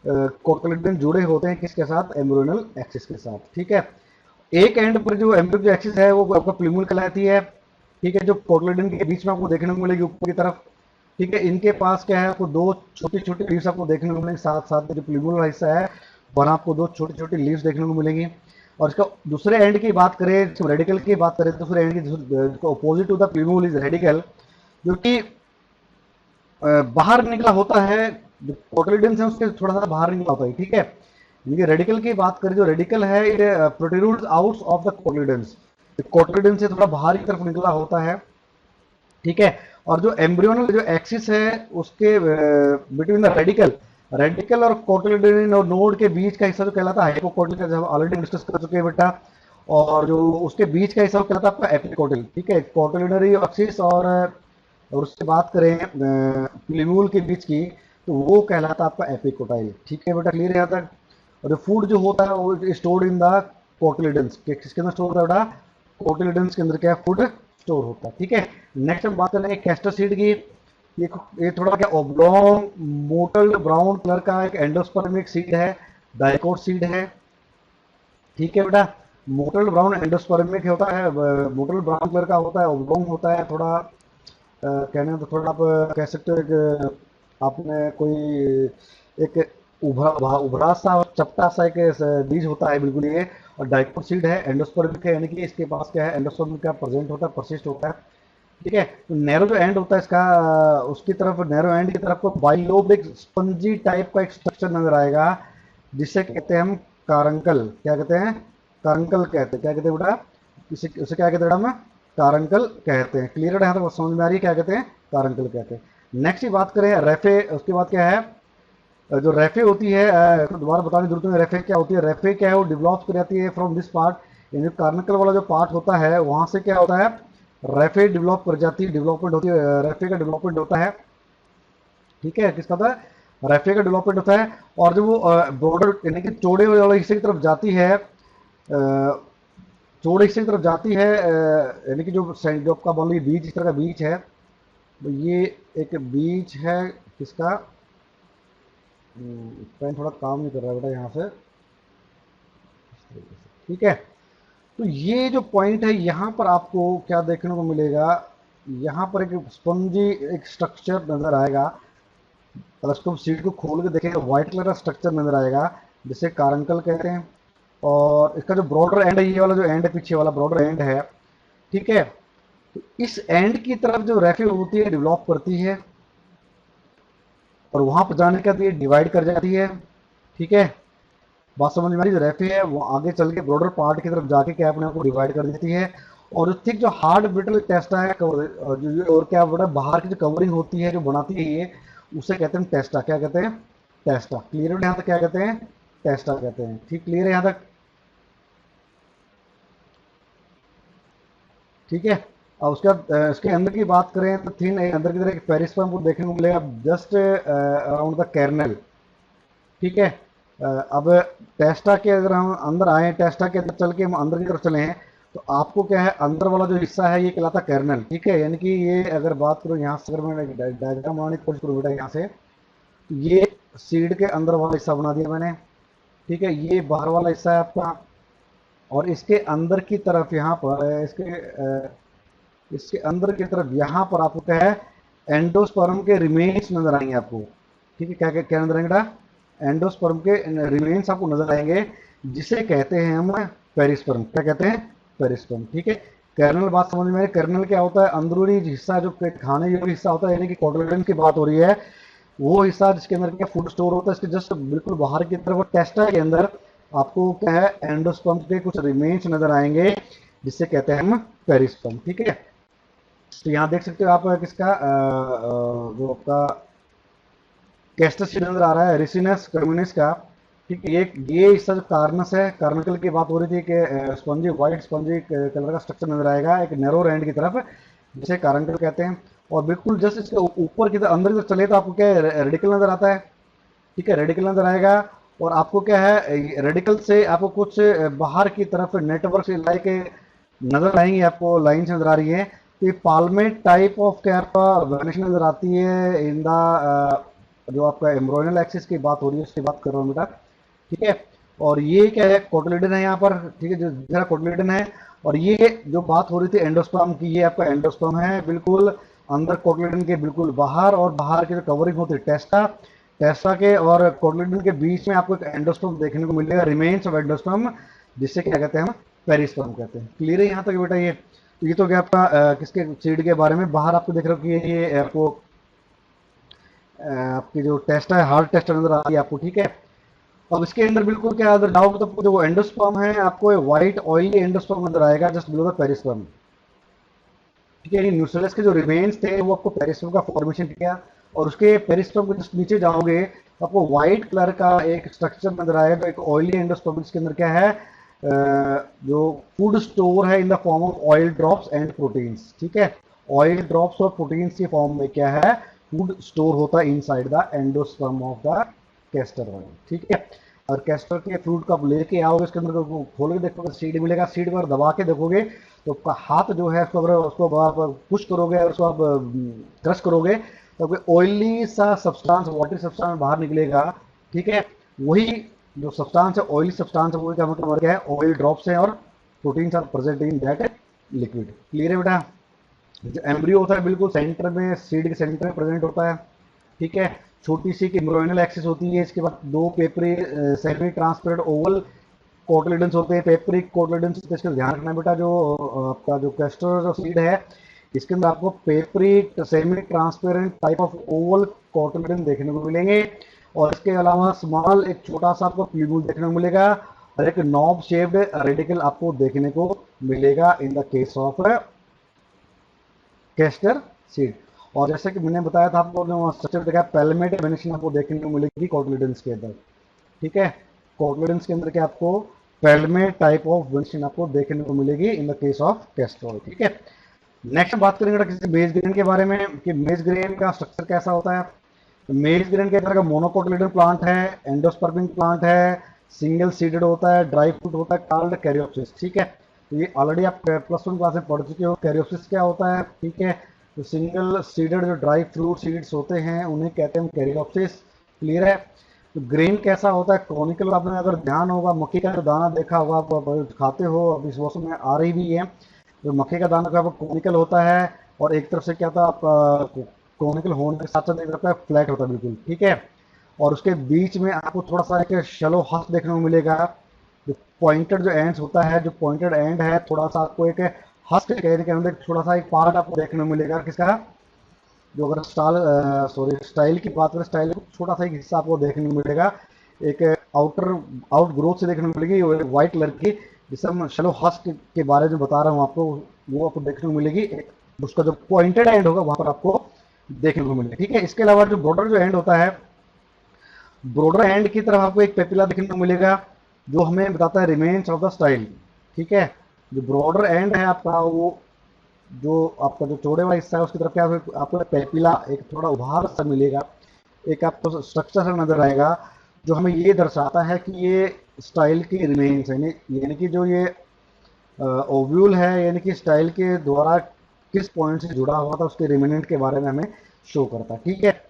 कोटिलिडन जुड़े होते हैं किसके साथ, एम्ब्रियोनल एक्सिस के साथ। ठीक है, एक एंड पर जो एम्ब्रियो एक्सिस है वो आपका प्लूम्यूल कहलाती है। ठीक है, जो कोटिलिडन के बीच में आपको देखने को मिलेगी ऊपर की तरफ। ठीक है, इनके पास क्या है आपको दो छोटी छोटी लीव्स आपको देखने को मिलेंगी, साथ साथ जो प्लूम्यूल हिस्सा है वहां आपको दो छोटी छोटी लीव्स देखने को मिलेंगी। और इसका दूसरे एंड की बात करें, रेडिकल की बात करें, दूसरे एंड की opposite to the plumule is radicle, जो कि बाहर निकला होता है। जो कोटिलिडन्स है उसके थोड़ा सा बाहर निकला होता है, ठीक है। यानी कि रेडिकल की बात करें, जो रेडिकल है it protrudes out of the cotyledons, cotyledon से थोड़ा बाहर की तरफ निकला होता है, ठीक है। और जो एम्ब्रियोनल जो एक्सिस है उसके बिटवीन द रेडिकल, रेडिकल और कोटिलिडन और नोड के बीच का हिस्सा जो कहलाता है हाइपोकोटिल का, जब ऑलरेडी डिस्कस कर चुके हैं बेटा। और जो उसके बीच का हिस्सा कहलाता है आपका एपिकोटिल, ठीक है। कोटिलिडरी एक्सिस और उससे बात करें प्लीम्यूल के बीच की, तो वो कहलाता है आपका एपिकोटाइल, ठीक है बेटा, क्लियर है यहाँ तक। और जो फूड जो होता है वो स्टोर्ड इन द कोटिलिडन्स, किसके अंदर स्टोर होता है बेटा, कोटिलिडन्स के अंदर क्या फूड स्टोर होता है, ठीक है। नेक्स्ट हम बात करेंगे कैस्टर सीड की। ये थोड़ा क्या ओब्लॉन्ग मोटल ब्राउन कलर का एक एंडोस्पर्मिक सीड है, डाइकोट सीड है, ठीक है बेटा। मोटल ब्राउन एंडोस्पर्मिक होता है, मोटल ब्राउन कलर का होता है, ओब्लॉन्ग होता है, थोड़ा कहने तो थोड़ा आप कह सकते हो कि आपने कोई एक उभरा उभरा सा और चपटा सा एक बीज होता है बिल्कुल ये। और डाइकोट सीड है, एंडोस्पर्मिक है, यानी कि इसके पास क्या है एंडोस्पर्मिक का प्रेजेंट होता है, परसिस्ट होता है, ठीक है। तो नैरो जो एंड होता है इसका, उसकी तरफ नैरो एंड की तरफ को बाइलोब एक स्पंजी टाइप का एक स्ट्रक्चर नजर आएगा, जिसे कहते हैं हम कारंकल। क्या कहते हैं, कारंकल कहते हैं। क्या कहते हैं बेटा, इसे उसे क्या कहते हैं बेटा, हम कारंकल कहते हैं। क्लियर है यहाँ तक समझ में आ रही है, क्या कहते हैं, कारंकल कहते हैं। नेक्स्ट की बात करें रेफे, उसके बाद क्या है, जो रेफे होती है, दोबारा बताने की जरूरत नहीं, रेफे क्या होती है। रेफे क्या है, वो डेवलप कर जाती है फ्रॉम दिस पार्ट, यानी कार्निकल वाला जो पार्ट होता है वहां से क्या होता है, रेफे डेवलप कर जाती है, डेवलपमेंट होती है, रेफे का डेवलपमेंट होता है, ठीक है। किसका होता है, रेफे का डेवलपमेंट होता है। और जब वो बॉर्डर यानी कि चौड़े वाले हिस्से की तरफ जाती है, चौड़े हिस्से की तरफ जाती है, यानी कि जो आपका मान लीजिए बीच, इस तरह का बीच है, तो ये एक बीच है किसका, पेन थोड़ा काम नहीं कर रहा है बेटा यहाँ से, ठीक है। तो ये जो पॉइंट है यहाँ पर आपको क्या देखने को मिलेगा, यहाँ पर एक स्पंजी एक स्ट्रक्चर नजर आएगा। अगर इसको सीट को खोल के देखेंगे व्हाइट कलर का स्ट्रक्चर नजर आएगा, जिसे कारंकल कहते हैं। और इसका जो ब्रॉडर एंड है, ये वाला जो एंड है पीछे वाला ब्रॉडर एंड है, ठीक है। तो इस एंड की तरफ जो रेफे होती है डेवलप करती है, और वहां पर जाने के बाद ये डिवाइड कर जाती है, ठीक है। बात समझ में आ रही, जो रेफे है वो आगे चल के ब्रॉडर पार्ट की तरफ जाके क्या अपने आप को डिवाइड कर देती है। और थिक जो हार्ड ब्रिटल टेस्टा है, और क्या बड़ा बाहर की जो कवरिंग होती है जो बनाती है ये, उसे कहते हैं टेस्टा। क्या कहते हैं, टेस्टा। क्लियर है यहाँ तक, क्या कहते हैं, टेस्टा कहते हैं, ठीक, क्लियर है यहाँ तक, ठीक है। अब उसके बाद इसके अंदर की बात करें तो थिन अंदर की तरह एक पेरिस्पर्म को देखने को मिलेगा जस्ट अराउंड द कैर्नल, ठीक है। अब टेस्टा के अगर हम अंदर आए, टेस्टा के अंदर चल के हम अंदर की तरफ चले हैं, तो आपको क्या है, अंदर वाला जो हिस्सा है ये कहलाता है कैर्नल, ठीक है। यानी कि ये अगर बात करूँ यहाँ से, अगर मैं डायग्राम बनाने की कोशिश करूँ बेटा यहाँ से, तो ये सीड के अंदर वाला हिस्सा बना दिया मैंने, ठीक है। ये बाहर वाला हिस्सा है आपका, और इसके अंदर की तरफ यहाँ पर इसके अंदर की तरफ यहाँ पर आपको क्या है, एंडोस्पर्म के रिमेन्स नजर आएंगे आपको, ठीक है। क्या क्या क्या नजर आएंगे बेटा, एंडोस्पर्म के रिमेन्स आपको नजर आएंगे, जिसे कहते हैं हम पेरिस्पर्म। क्या कहते हैं, पेरिस्पर्म, ठीक है। कर्नल बात समझ में, कर्नल क्या होता है, अंदरूनी हिस्सा जो खाने योग्य हिस्सा होता है, यानी कि कोटिलिडन की बात हो रही है, वो हिस्सा जिसके अंदर क्या फूड स्टोर होता है, इसके जस्ट बिल्कुल बाहर की तरफ टेस्टा के अंदर आपको क्या है, एंडोस्पर्म के कुछ रिमेन्स नजर आएंगे, जिससे कहते हैं हम पेरिस्पर्म, ठीक है। तो यहाँ देख सकते हो आप किसका जो आपका कैस्टर सीड नजर आ रहा है, रिसिनस कम्युनिस का, ठीक है। ये हिस्सा जो कार्नस है, कार्निकल की बात हो रही थी कि स्पंजी व्हाइट स्पंजी कलर का स्ट्रक्चर नजर आएगा एक नैरो एंड की तरफ, जिसे कार्निकल कहते हैं। और बिल्कुल जस्ट इसके ऊपर की तरफ अंदर की तरफ चले तो आपको क्या है, रेडिकल नजर आता है, ठीक है, रेडिकल नजर आएगा। और आपको क्या है, रेडिकल से आपको कुछ बाहर की तरफ नेटवर्क से लाइक नजर आएंगे, आपको लाइन नजर आ रही है। तो ये पाल्मेट टाइप ऑफ क्या वेनिश नजर आती है इन द जो आपका एम्ब्रोइनल एक्सिस की बात हो रही है उसकी बात कर रहा हूँ बेटा, ठीक है। और ये क्या है, कोटिलिडन है यहाँ पर, ठीक है, जो जरा कोटिलिडन है। और ये जो बात हो रही थी एंडोस्पर्म की, ये आपका एंडोस्पर्म है बिल्कुल अंदर कोटिलिडन के बिल्कुल बाहर, और बाहर की जो कवरिंग होती है टेस्टा, टेस्टा के और कोटिलिडन के बीच में आपको एक एंडोस्पर्म देखने को मिलेगा, रिमेन्स ऑफ एंडोस्पर्म, जिससे क्या कहते हैं हम पेरिस्पर्म कहते हैं। क्लियर है यहाँ तक बेटा? ये तो ये तो क्या आपका किसके सीड के बारे में। बाहर आपको देख रहे हो कि ये आपको आपकी जो टेस्ट है हार्ड टेस्ट नजर आ रही है आपको, ठीक है। अब इसके अंदर बिल्कुल क्या अगर जाओगे तो जो एंडोस्पर्म है आपको व्हाइट ऑयली एंडोस्पर्म नजर आएगा जस्ट बिलो द पेरिस्पर्म, ठीक है। न्यूक्लियस के जो रिमेन्स थे वो आपको पेरिस्पर्म का फॉर्मेशन किया, और उसके पेरिस्पर्म के जस्ट नीचे जाओगे तो आपको व्हाइट कलर का एक स्ट्रक्चर नजर आएगा, तो एक ऑयली एंडोस्पर्म जिसके अंदर क्या है जो फूड स्टोर है in the form of oil drops and proteins, ठीक है। ऑयल ड्रॉप्स और प्रोटीन्स के फॉर्म में क्या है फूड स्टोर होता है inside the endosperm of the castor oil, ठीक है। और कैस्टर के फ्रूट को आप लेके आओगे उसके अंदर खोल के देखोगे सीड मिलेगा, सीड पर दबा के देखोगे तो आपका हाथ जो है उसको अगर उसको आप पुश करोगे और उसको आप क्रश करोगे तो ऑयली सा सब्सटेंस वाटरी सब्सटेंस बाहर निकलेगा, ठीक है। वही जो सब्सटेंस है ऑयली सब्सटेंस है वो क्या मतलब क्या है ऑयल ड्रॉप्स हैं और proteins are present in that liquid. Clear है बेटा? जो एम्ब्रियो होता है बिल्कुल सेंटर में सीड के सेंटर में प्रेजेंट होता है, ठीक है। छोटी सी एम्ब्रियोनल एक्सिस होती है, इसके बाद दो पेपरी सेमी ट्रांसपेरेंट ओवल कोटलेडन्स होते हैं, पेपरिक कोटलेडन्स। इसका ध्यान रखना बेटा जो आपका जो कैस्टर जो सीड है इसके अंदर आपको papery semi transparent type of oval cotyledon देखने को मिलेंगे, और इसके अलावा स्मॉल एक छोटा सा आपको प्यूब्यूल देखने को मिलेगा, और एक नॉब शेप्ड रेडिकल आपको देखने को मिलेगा in the case of castor seed. और जैसे कि मैंने बताया था आपको जो स्ट्रक्चर देखा पैलेमेट वेनेशन आपको देखने को मिलेगी कोटलेडन्स के अंदर, ठीक है। कोटलेडन्स के अंदर क्या आपको पैलेमेट टाइप ऑफ वेनेशन आपको देखने को मिलेगी in the case of castor, ठीक है। नेक्स्ट हम बात करेंगे किसी मेज ग्रेन के बारे में कि मेज ग्रेन का स्ट्रक्चर कैसा होता है। तो मेज ग्रेन के तरह का मोनोकोटिलेडन प्लांट है, एंडोस्पर्मिंग प्लांट है, सिंगल सीडेड होता है, ड्राई फ्रूट होता है, कॉल्ड कैरियोप्सिस, ठीक है। तो ये ऑलरेडी आप +1 क्लास में पढ़ चुके हो कैरियोप्सिस क्या होता है, ठीक है। तो सिंगल सीडेड जो ड्राई फ्रूट सीड्स होते हैं उन्हें कहते हैं कैरियोप्सिस। क्लियर है? तो ग्रेन कैसा होता है कॉनिकल। आपने अगर ध्यान होगा मक्की का जो दाना देखा होगा आप खाते हो, अब इस मौसम में आ रही भी है, जो मक्के का दाना का वो कॉनिकल होता है, और एक तरफ से क्या था आपका कॉनिकल होने के साथ साथ एक तरफ फ्लैट होता है बिल्कुल, ठीक है। और उसके बीच में आपको थोड़ा सा एक शैलो हस्क देखने को मिलेगा, जो पॉइंटेड जो एंड्स होता है, जो पॉइंटेड एंड है थोड़ा सा आपको एक हस्क कहने के अंदर थोड़ा सा एक पार्ट आपको देखने को मिलेगा किसका, जो अगर स्टाइल की बात करें स्टाइल को छोटा सा एक हिस्सा आपको देखने को मिलेगा, एक आउट ग्रोथ से देखने को मिलेगी व्हाइट कलर की, जिसे हम शैलो हस्क के बारे में बता रहा हूँ आपको, वो आपको देखने को मिलेगी। एक उसका जो पॉइंटेड एंड होगा वहां पर आपको देखने को मिलेगा, ठीक है। इसके अलावा जो ब्रॉडर जो एंड होता है, ब्रॉडर एंड की तरफ आपको एक पेपिला देखने को मिलेगा जो हमें बताता है रिमेन्स ऑफ द स्टाइल, ठीक है। जो ब्रॉडर एंड है आपका वो जो आपका जो चौड़े वाला हिस्सा है उसकी तरफ क्या आपको पेपिला एक थोड़ा उभार सा मिलेगा, एक आपको स्ट्रक्चर सा नजर आएगा जो हमें ये दर्शाता है कि ये स्टाइल की रिमेन्स है, यानी कि जो ये ओव्यूल है यानी कि स्टाइल के द्वारा किस पॉइंट से जुड़ा हुआ था उसके रिमेनेंट के बारे में हमें शो करता है, ठीक है।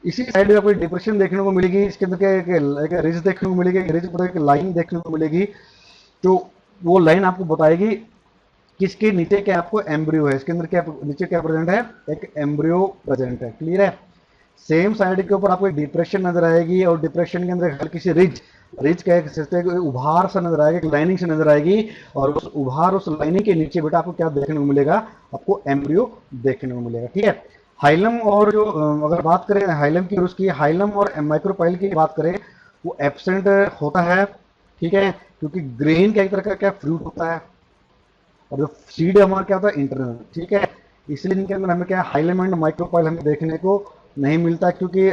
इसी साइड में आपको डिप्रेशन देखने को मिलेगी, इसके अंदर एक रिज देखने को मिलेगी, रिज पर एक लाइन देखने को मिलेगी, तो वो लाइन आपको बताएगी किसके नीचे क्या आपको एम्ब्रियो है, इसके अंदर क्या नीचे क्या प्रेजेंट है, एक एम्ब्रियो प्रेजेंट है। क्लियर है? सेम साइड के ऊपर आपको एक डिप्रेशन नजर आएगी, और डिप्रेशन के अंदर हल्की सी रिज कह सकते हैं उभार सा नजर आएगा, एक लाइनिंग से नजर आएगी, और उस उभार उस लाइनिंग के नीचे बेटा आपको क्या देखने को मिलेगा, आपको एम्ब्रियो देखने को मिलेगा, ठीक है। हाइलम और जो अगर बात करें हाइलम की और उसकी हाइलम और माइक्रोपाइल की बात करें वो एब्सेंट होता है, ठीक है, क्योंकि ग्रेन का एक तरह का क्या फ्रूट होता है, और जो सीड हमारा क्या होता है इंटरनल, ठीक है। इसलिए इनके अंदर हमें क्या हाइलम एंड माइक्रोपाइल हमें देखने को नहीं मिलता, क्योंकि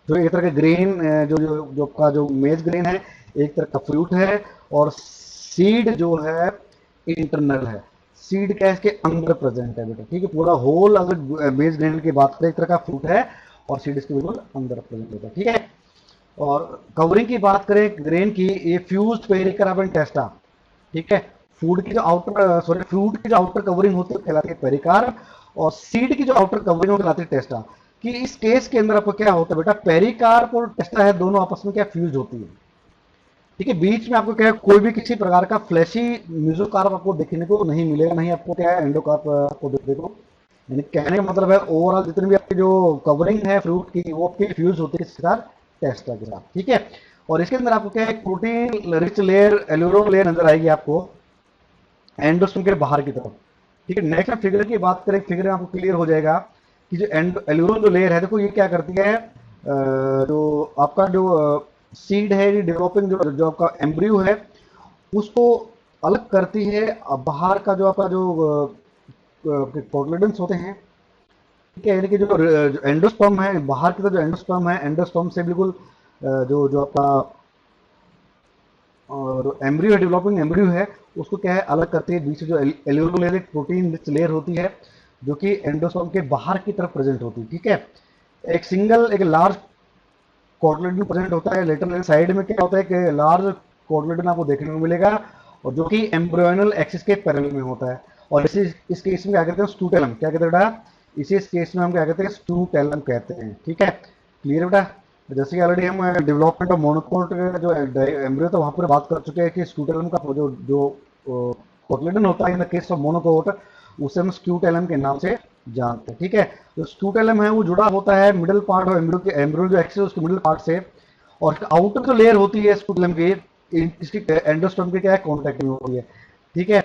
जो एक तरह का ग्रेन जो जो जो का जो मेज ग्रेन है एक तरह का फ्रूट है, और सीड जो है इंटरनल है, सीड क्या इसके अंदर प्रेजेंट है बेटा, ठीक है। पूरा होल अगर मेज ग्रेन की बात करें एक तरह का फ्रूट है और सीड इसके बिल्कुल अंदर प्रेजेंट होता है, ठीक है। और कवरिंग की बात करें ग्रेन की, ये फ्यूज्ड पेरिकार्प टेस्टा, ठीक है। फूड की जो आउटर फ्रूट की जो आउटर कवरिंग होती है कहलाती है पेरिकार्प, और सीड की जो आउटर कवरिंग होती है कहलाती है टेस्टा। कि इस केस के अंदर आपको क्या होता है बेटा, पेरिकार्प और टेस्टा है दोनों आपस में क्या फ्यूज होती है, ठीक है। बीच में आपको क्या है कोई भी किसी प्रकार का फ्लैशी म्यूजोकार्प आपको देखने को नहीं मिलेगा, नहीं आपको क्या है एंडोकार्प आपको देखने को, यानी कहने का मतलब है ओवरऑल जितनी भी आपकी जो कवरिंग है फ्रूट की वो आपकी फ्यूज होती है किसके साथ, टेस्टा के साथ, ठीक है। और इसके अंदर आपको क्या है, प्रोटीन रिच लेयर, एल्यूरोल लेयर नजर आएगी आपको एंडोस्पर्म के बाहर की तरफ। ठीक है, नेक्स्ट में फिगर की बात करें, फिगर में आपको क्लियर हो जाएगा कि जो एल्यूरोल जो लेयर है, देखो ये क्या करती है, जो आपका जो सीड है, ये डेवलपिंग जो आपका एम्ब्रियो है उसको अलग करती है। बाहर का जो आपका जो कोटलेडन्स होते हैं, ठीक है, यानी कि जो एंडोस्पर्म है, बाहर की तरफ जो एंडोस्पर्म है, एंडोस्पर्म से बिल्कुल जो जो आपका और एम्ब्रियो है, डेवलपिंग एम्ब्रियो है, उसको क्या है अलग करती है। बीच में जो एल्यूरोल लेयर, प्रोटीन रिच लेयर होती है जो कि एंडोस्पर्म के बाहर की तरफ प्रेजेंट होती है। ठीक है, एक लार्ज कोटलेडन प्रेजेंट होता है। लेटरल साइड में क्या होता है कि लार्ज कोटलेडन आपको देखने को मिलेगा, और जो कि एम्ब्रियोनल एक्सिस के पैरेलल में होता है। और इस केस में क्या कहते हैं, स्टूटेलम। क्या कहते हैं बेटा, इस केस में हम क्या कहते हैं, स्टूटेलम कहते हैं। ठीक है, क्लियर बेटा। जैसे कि ऑलरेडी हम डेवलपमेंट ऑफ मोनोकोट जो एम्ब्रियो था वहां पर बात कर चुके हैं कि स्टूटेलम का जो जो कोटलेडन होता है in the case of monocot, उसे हम स्क्यूटेलम के नाम से जानते हैं। ठीक है, जो स्क्यूटेलम है वो जुड़ा होता है मिडिल पार्ट ऑफ एम्ब्रियो के, एम्ब्रियो जो एक्सिस उसके मिडिल पार्ट से, और आउटर जो लेयर होती है स्क्यूटेलम की, इसकी एंडोस्पर्म के क्या है कॉन्टेक्ट में होती है। ठीक है,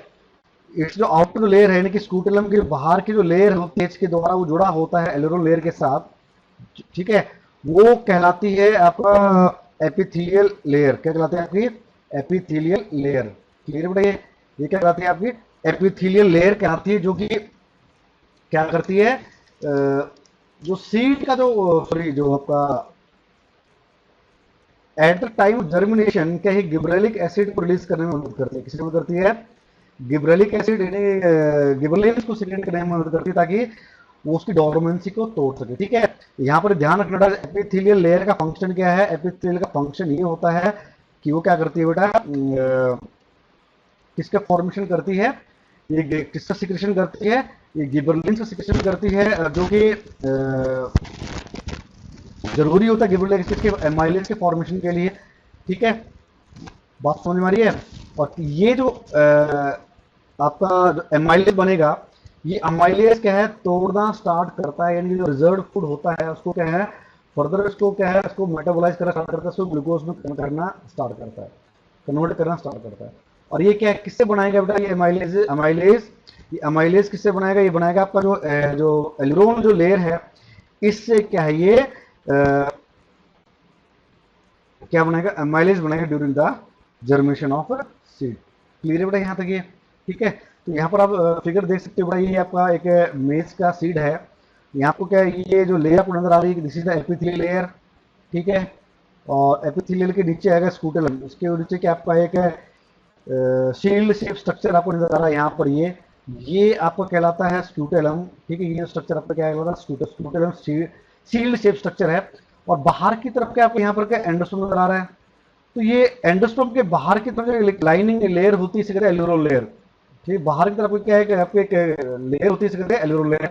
इट्स जो आउटर जो लेयर है, यानी कि स्क्यूटेलम की बाहर की जो लेयर होती है इसके द्वारा वो जुड़ा होता है एल्यूरोल लेयर के साथ। ठीक है, वो कहलाती है आपका एपिथेलियल लेयर। क्या कहलाती है आपकी, एपिथेलियल लेयर। क्लियर बेटा, ये क्या कहलाती है आपकी, एपिथेलियल लेयर कहलाती है, जो कि क्या करती है, जो सीड का जो सॉरी जो आपका at the time of germination क्या है, गिबरेलिक एसिड को रिलीज करने में मदद करती है। किसमें मदद करती है, गिबरेलिक एसिड, यानी गिबरेलिन्स को सीक्रेट करने में मदद करती है ताकि वो उसकी डोरमेंसी को तोड़ सके। ठीक है, यहाँ पर ध्यान रखना, एपिथेलियल लेयर का फंक्शन क्या है, एपिथेलियल का फंक्शन ये होता है कि वो क्या करती है बेटा, किसका फॉर्मेशन करती है, ये किसका सिक्रेशन करती है, ये गिबरेलिन का सिक्रेशन करती है, जो कि जरूरी होता है गिबरेलिक एसिड के एमाइलेज के फॉर्मेशन के लिए। ठीक है, बात समझ में आ रही है। और ये जो आपका एमाइलेज बनेगा, ये अमाइलेज क्या है, तोड़ना स्टार्ट करता है, यानी जो रिजर्व फूड होता है उसको क्या है, फर्दर इसको क्या है, इसको मेटाबोलाइज करना स्टार्ट करता है, उसको ग्लूकोज में करना स्टार्ट करता है, कन्वर्ट करना स्टार्ट करता है। और ये क्या है, किससे बनाएगा बेटा, ये अमाइलेज, ये अमाइलेज किससे बनाएगा, ये बनाएगा आपका जो एल्यूरोल जो लेयर है, इससे क्या है, ये क्या बनाएगा, अमाइलेज बनाएगा during the germination of seed. Clear है बेटा यहाँ तक ये। ठीक है, तो यहाँ पर आप फिगर देख सकते हो बेटा, ये आपका एक मेज का सीड है। यहाँ आपको क्या है, ये जो लेयर आपको नजर आ रही है, this is the epithelial layer. ठीक है, और एपिथेलियल के नीचे आएगा स्क्यूटेलम, इसके नीचे क्या आपका एक शील्ड शेप स्ट्रक्चर आपको नजर आ रहा है यहाँ पर, ये आपको कहलाता है स्क्यूटेलम। ठीक है, ये स्ट्रक्चर आपका क्या कहलाता है, स्क्यूटेलम शील्ड शेप स्ट्रक्चर है। और बाहर की तरफ क्या आपको यहाँ पर क्या एंडोस्पर्म नजर आ रहा है, तो ये एंडोस्पर्म के बाहर की तरफ जो लाइनिंग लेयर होती है इसे कहते हैं एल्यूरोल लेयर। ठीक, बाहर की तरफ क्या है कि आपको एक लेयर होती है इसे कहते हैं एल्यूरोल लेयर।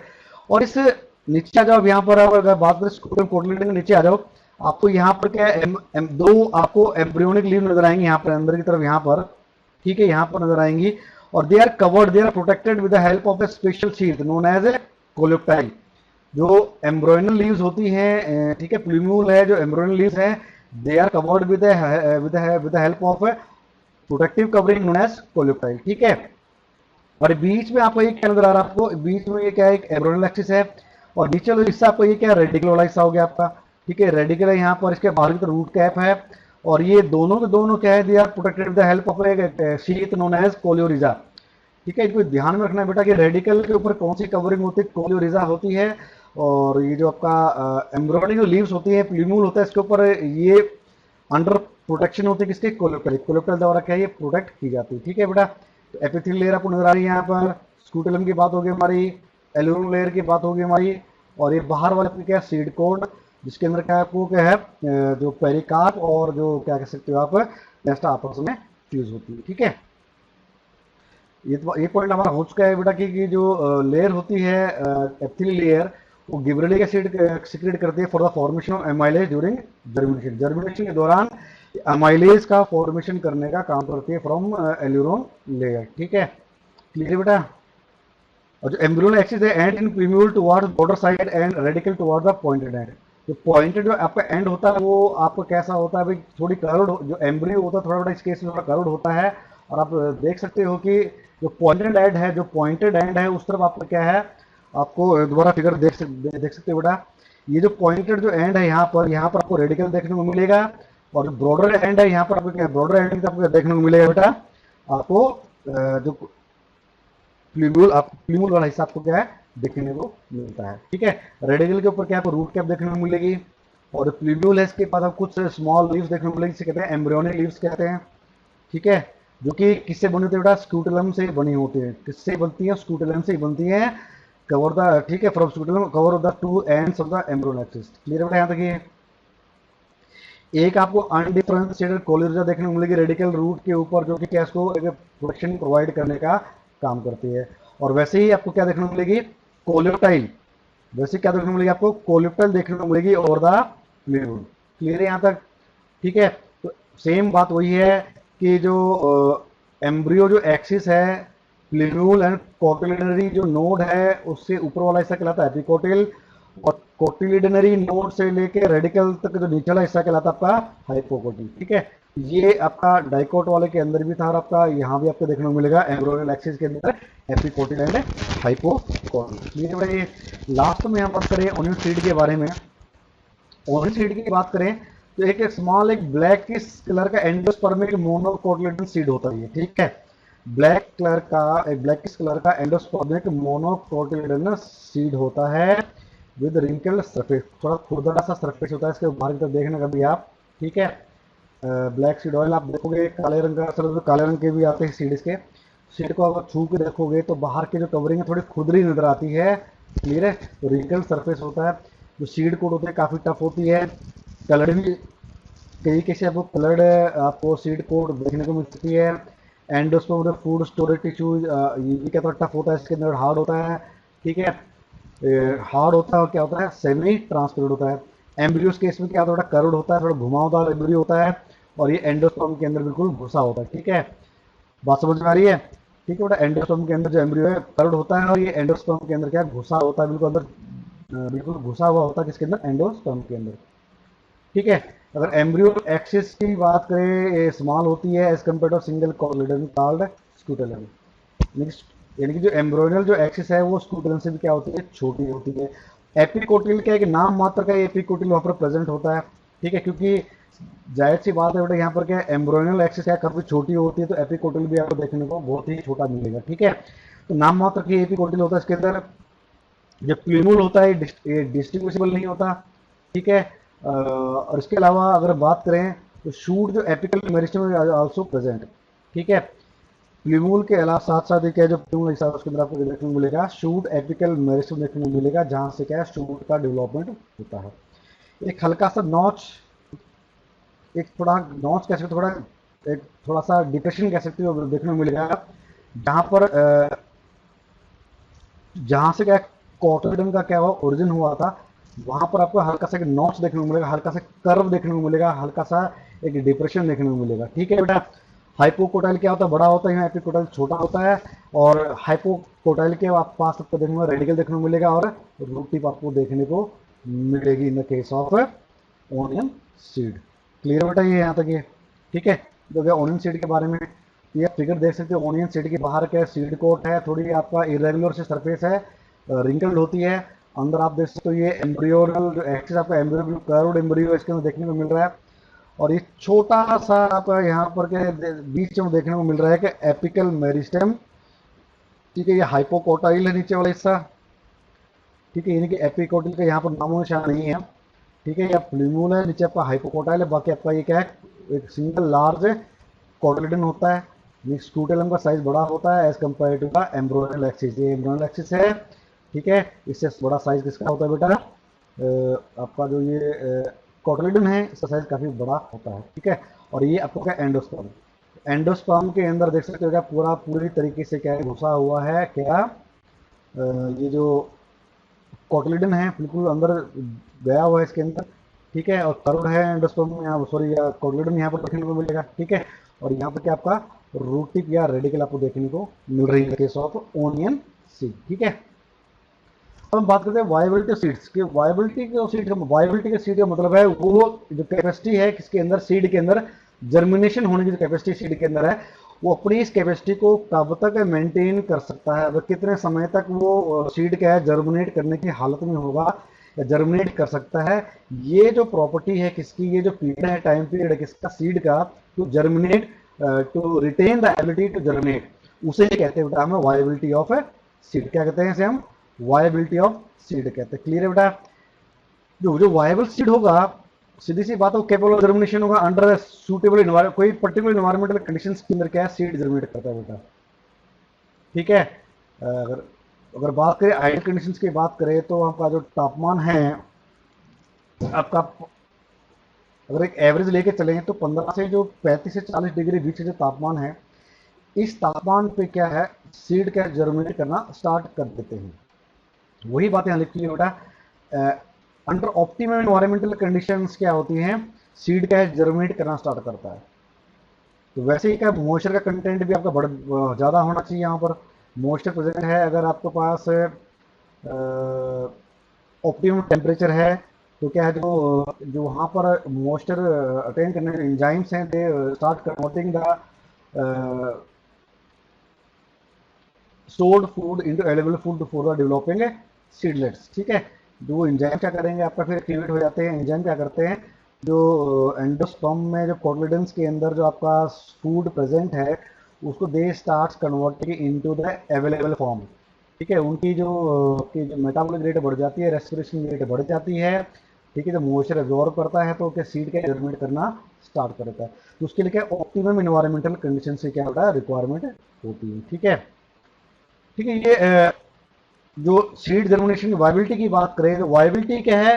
और इस नीचे आ जाओ, यहाँ पर आप अगर बात करें स्क्यूटेलम कोटलेडन के नीचे आ जाओ, आपको यहाँ पर क्या है, दो आपको एम्ब्रियोनिक लीव नजर आएंगी यहाँ पर अंदर की तरफ, यहाँ पर। ठीक है, यहाँ पर नजर आएंगी, और they are covered, they are protected with the help of a special sheet known as a coleoptile. जो एम्ब्रियोनल लीव्स होती हैं, ठीक है, प्लूम्यूल है जो एम्ब्रियोनल लीव्स है, they are covered with the help of a protective covering known as coleoptile. ठीक है, और बीच में आपको ये क्या नजर आ रहा है, आपको बीच में ये क्या है, एक एम्ब्रियोनल एक्सिस है, और नीचे वाला हिस्सा आपको ये क्या रेडिकुलर हिस्सा हो गया आपका। ठीक है, रेडिकुलर है यहाँ पर, इसके बाहर की तरफ रूट कैप है, और ये दोनों के दोनों क्या है, they are protected with the help of a sheet known as coleorhiza. ठीक है, इनको ध्यान में रखना है बेटा कि रेडिकल के ऊपर कौन सी कवरिंग होती है, कोलियोरिजा होती है। और ये जो आपका एम्ब्रियोनिक जो लीव्स होती है, प्लूम्यूल होता है, इसके ऊपर ये अंडर प्रोटेक्शन होती है किसके, कोलेप्टाइल। कोलेप्टाइल द्वारा क्या है, ये प्रोटेक्ट की जाती है। ठीक है बेटा, तो एपिथेलियल लेयर आपको नजर आ रही है यहाँ पर, स्क्यूटेलम की बात होगी हमारी, एल्यूरोल लेयर की बात होगी हमारी, और ये बाहर वाले क्या सीड कोड, जिसके अंदर क्या आपको क्या है, जो पेरिकार्प और जो क्या कह सकते हो आप नेस्टा आपस में फ्यूज होती है। ठीक है, ये पॉइंट हमारा हो चुका है बेटा कि जो लेयर होती है एपिथेलियल लेयर, वो गिबरेलिक एसिड सिक्रेट करती है for the formation of amylase during germination. Germination के दौरान अमाइलेज का फॉर्मेशन करने का काम करती है फ्रॉम एल्यूरोल लेयर। ठीक है, क्लियर बेटा। और जो एम्ब्रियोनल एक्सिस है and in plumule towards broader side and radicle towards the pointed end. जो पॉइंटेड जो आपका एंड होता है वो आपको कैसा होता है भाई, थोड़ी कर्व्ड, जो एम्ब्रियो होता है थोड़ा बड़ा इस केस में थोड़ा कर्व्ड होता है। और आप देख सकते हो कि जो पॉइंटेड एंड है, जो पॉइंटेड एंड है उस तरफ आपका क्या है, आपको दोबारा फिगर देख सकते हो बेटा, ये जो पॉइंटेड जो एंड है यहाँ पर आपको रेडिकल देखने को मिलेगा। और जो ब्रॉडर एंड है यहाँ पर आपको क्या, ब्रॉडर एंड आपको देखने को मिलेगा बेटा, आपको जो प्लीमूल वाला हिस्सा आपको क्या है देखने को मिलता है। ठीक है, रेडिकल के ऊपर क्या आपको रूट कैप देखने को मिलेगी। और प्लीम्यूल है इसके बाद आपको कुछ स्मॉल लीव्स देखने को मिलेगी, जिसे कहते हैं एम्ब्रियोनिक लीव्स कहते हैं। ठीक है, जो कि किससे बनी होती है बेटा, स्क्यूटेलम से बनी होती है। किससे बनती है, स्क्यूटेलम से बनती है। कवर द, ठीक है, from scutellum cover the two ends of the embryonic axis. Clear बेटा यहाँ तक ये। एक आपको अनडिफरेंशिएटेड कोलिर्जा देखने को मिलेगी रेडिकल रूट के ऊपर, जो कि क्या इसको एक प्रोटेक्शन प्रोवाइड करने का काम करती है। और वैसे ही आपको क्या देखने को मिलेगी, कोलिप्टाइल। वैसे क्या देखने को मिलेगी आपको, कोलिप्टाइल देखने को मिलेगी ओवर द प्लीम्यूल। क्लियर है यहाँ तक। ठीक है, तो सेम बात वही है कि जो एम्ब्रियो जो एक्सिस है, प्लीम्यूल एंड कोटिलिडनरी जो नोड है उससे ऊपर वाला हिस्सा कहलाता है एपिकोटिल, और कोटिलिडनरी नोड से लेके रेडिकल तक जो निचला हिस्सा कहलाता है आपका हाइपोकोटिल। ठीक है, ये आपका डाइकोट वाले के अंदर भी था और आपका यहाँ भी आपको देखने को मिलेगा एम्ब्रियोनिक एक्सिस के अंदर एपिकोटिल एंड हाइपोकोटिल। ये लास्ट में यहाँ बात करें ओनियन सीड के बारे में। ओनियन सीड की बात करें तो एक स्मॉल एक ब्लैक कलर का एंडोस्पर्मिक मोनोकोटिलेडन सीड होता है ये। ठीक है, ब्लैक कलर का एंडोस्पर्मिक मोनोकोटिलेडन सीड होता है विद रिंकल्ड सरफेस, थोड़ा खुरदरा सा सरफेस होता है इसके बाहर की तरफ देखना कभी आप। ठीक है, ब्लैक सीड ऑयल आप देखोगे काले रंग का, सर काले रंग के भी आते हैं सीड इसके। सीड को अगर छू के देखोगे तो बाहर की जो कवरिंग है थोड़ी खुरदरी नजर आती है। क्लियर है, तो रिंकल्ड सरफेस होता है। जो सीड कोट होती है काफ़ी टफ होती है, कलर भी कई कैसे आपको कलर्ड आपको सीड कोट देखने को मिल सकती है। एंडोस्पर्म फूड स्टोरेज टिश्यू ये भी क्या टफ होता है, इसके अंदर हार्ड होता है। ठीक है, हार्ड होता है और क्या होता है, सेमी ट्रांसपेरेंट होता है। एम्ब्रियोस केस में क्या थोड़ा कर्व्ड होता है, थोड़ा घुमावदार एम्ब्रियो होता है, और ये एंडोस्पर्म के अंदर बिल्कुल घुसा होता है। ठीक है, बात समझ में आ रही है। ठीक है बेटा, एंडोस्पर्म के अंदर जो एम्ब्रियो है कर्व्ड होता है, और ये एंडोस्पर्म के अंदर क्या घुसा होता है, बिल्कुल अंदर बिल्कुल घुसा हुआ होता है किसके अंदर, एंडोस्पर्म के अंदर। ठीक है, अगर एम्ब्रियो एक्सिस की बात करें स्मॉल होती है as compare to single cotyledon called scutellum. यानी कि जो एम्ब्रियोनल जो एक्सिस है वो स्क्यूटेलम से भी क्या होती है, छोटी होती है। एपिकोटिल क्या है कि नाम मात्र का एपिकोटिल वहाँ पर प्रेजेंट होता है। ठीक है, क्योंकि जाहिर सी बात है बेटा, यहाँ पर क्या है एम्ब्रियोनल एक्सिस क्या काफी छोटी होती है, तो एपिकोटिल भी आपको देखने को बहुत ही छोटा मिलेगा। ठीक है, तो नाम मात्र की एपिकोटिल होता है इसके अंदर। जो प्लीमूल होता है ये डिस्टिंग्विशेबल नहीं होता। ठीक है, और इसके अलावा अगर बात करें तो शूट जो एपिकल मेरिस्टेम में आल्सो प्रेजेंट। ठीक है, प्लीमूल के अलावा साथ साथ क्या है, जो प्लीमूल हिस्सा उसके अंदर आपको देखने को मिलेगा शूट एपिकल मेरिस्टेम देखने को मिलेगा, जहां से क्या है शूट का डेवलपमेंट होता है। एक हल्का सा नॉच, एक थोड़ा नॉच कह सकते, थोड़ा एक थोड़ा सा डिप्रेशन कह सकते हो देखने को मिलेगा, जहां पर जहां से क्या कॉटलिडन का क्या हुआ ओरिजिन हुआ था, वहां पर आपको हल्का सा एक नॉच देखने को मिलेगा, हल्का सा कर्व देखने को मिलेगा, हल्का सा एक डिप्रेशन देखने को मिलेगा। ठीक है बेटा, हाइपोकोटाइल क्या होता है, बड़ा होता है, यहाँ एपिकोटाइल छोटा होता है। और हाइपोकोटाइल के आप पास आपको देखने को रेडिकल देखने को मिलेगा, और रूट टिप आपको देखने को मिलेगी in the case of onion seed. Clear बेटा ये यहाँ तक ये। ठीक है, तो क्या ओनियन सीड के बारे में ये फिगर देख सकते हो, ओनियन सीड के बाहर क्या सीड कोट है, थोड़ी आपका इरेगुलर से सरफेस है, रिंकल्ड होती है। अंदर आप देख सकते हो ये एम्ब्रियोनल जो एक्सिस आपका एम्ब्रियो कर्व्ड एम्ब्रियो इसके अंदर देखने को मिल रहा है। और ये छोटा सा आपका यहाँ पर के बीच में देखने को मिल रहा है कि एपिकल मेरिस्टेम। ठीक है, ये हाइपोकोटाइल है नीचे वाला हिस्सा। ठीक है, यानी कि एपिकोटिल का यहाँ पर नामो निशान नहीं है। ठीक है, ये प्लीमूल है, नीचे आपका हाइपोकोटाइल है, बाकी आपका ये क्या है एक सिंगल लार्ज कोटिलेडन होता है। ये स्क्यूटेलम का साइज बड़ा होता है as compare to the embryonal axis. ये एम्ब्रियोनल एक्सिस है। ठीक है, इससे बड़ा साइज किसका होता है बेटा, आपका जो ये कोटिलेडन है इसका साइज काफी बड़ा होता है। ठीक है, और ये आपको क्या एंडोस्पर्म, एंडोस्पर्म के अंदर देख सकते हो क्या पूरी तरीके से क्या घुसा हुआ है क्या, ये जो कोटिलेडन है बिल्कुल अंदर गया हुआ है इसके अंदर। ठीक है, और कर्व्ड है एंडोस्पर्म यहाँ, सॉरी कोटिलेडन यहाँ पर देखने को मिलेगा। ठीक है, और यहाँ पर क्या आपका रूट टिप या रेडिकल आपको देखने को मिल रही है केस ऑफ ओनियन सीड। ठीक है, अब हम बात करते हैं वायबिलिटी सीड्स की। वायबिलिटी के सीड का मतलब है वो जो कैपेसिटी है किसके अंदर, सीड के अंदर जर्मिनेशन होने की जो कैपेसिटी सीड के अंदर है, वो अपनी इस कैपेसिटी को कब तक मेंटेन कर सकता है, अगर कितने समय तक वो सीड क्या है जर्मिनेट करने की हालत में होगा या जर्मिनेट कर सकता है। ये जो प्रॉपर्टी है किसकी, ये जो पीरियड है, टाइम पीरियड है किसका, सीड का, to germinate, to retain the ability to germinate, उसे कहते हैं बेटा हमें वायबिलिटी ऑफ सीड। क्या कहते हैं इसे हम, वायबिलिटी ऑफ सीड कहते हैं। क्लियर है बेटा। जो जो वायबल सीड होगा, सीधी सी बात है, केपेबल ऑफ जर्मिनेशन होगा अंडर सूटेबल एनवायरमेंट, कोई पर्टिकुलर एनवायरमेंटल कंडीशंस के अंदर क्या है, सीड जर्मिनेट करता है बेटा। ठीक है। अगर अगर बात करें आइडियल कंडीशंस की बात करें तो आपका जो तापमान है आपका, अगर एक एवरेज लेके चले तो 15 से जो 35 से 40 डिग्री बीच का जो तापमान है, इस तापमान पे क्या है सीड क्या जर्मिनेट करना स्टार्ट कर देते हैं। वही बात यहाँ लिखी है बेटा, अंडर ऑप्टिमम एनवायरमेंटल कंडीशंस क्या होती हैं, सीड क्या है जर्मिनेट करना स्टार्ट करता है। तो वैसे ही क्या मॉइस्चर का कंटेंट भी आपका बड़ा ज़्यादा होना चाहिए। यहाँ पर मॉइस्चर प्रेजेंट है, अगर आपके पास ऑप्टिमम टेम्परेचर है तो क्या है, जो जो वहाँ पर मॉइस्चर अटेन करने के एंजाइम्स हैं, they start converting the stored food into available food for the developing seedlets। ठीक है। जो एंजाइम क्या करेंगे आपका, फिर एक्टिवेट हो जाते हैं एंजाइम, क्या करते हैं, जो एंडोस्पर्म में जो कोटिलेडन्स के अंदर जो आपका फूड प्रेजेंट है उसको they start converting into the available form. ठीक है। उनकी जो मेटाबॉलिक रेट बढ़ जाती है, रेस्पिरेशन रेट बढ़ जाती है। ठीक है। जब मॉइस्चर एब्जॉर्ब करता है तो क्या सीड का जर्मिनेट करना स्टार्ट करता है। तो उसके लिए क्या ऑप्टिमम इन्वायरमेंटल कंडीशन से क्या होता है, रिक्वायरमेंट होती है। ठीक है। ठीक है। ये जो सीड जर्मिनेशन की वायबिलिटी की बात करें तो वायबिलिटी क्या है,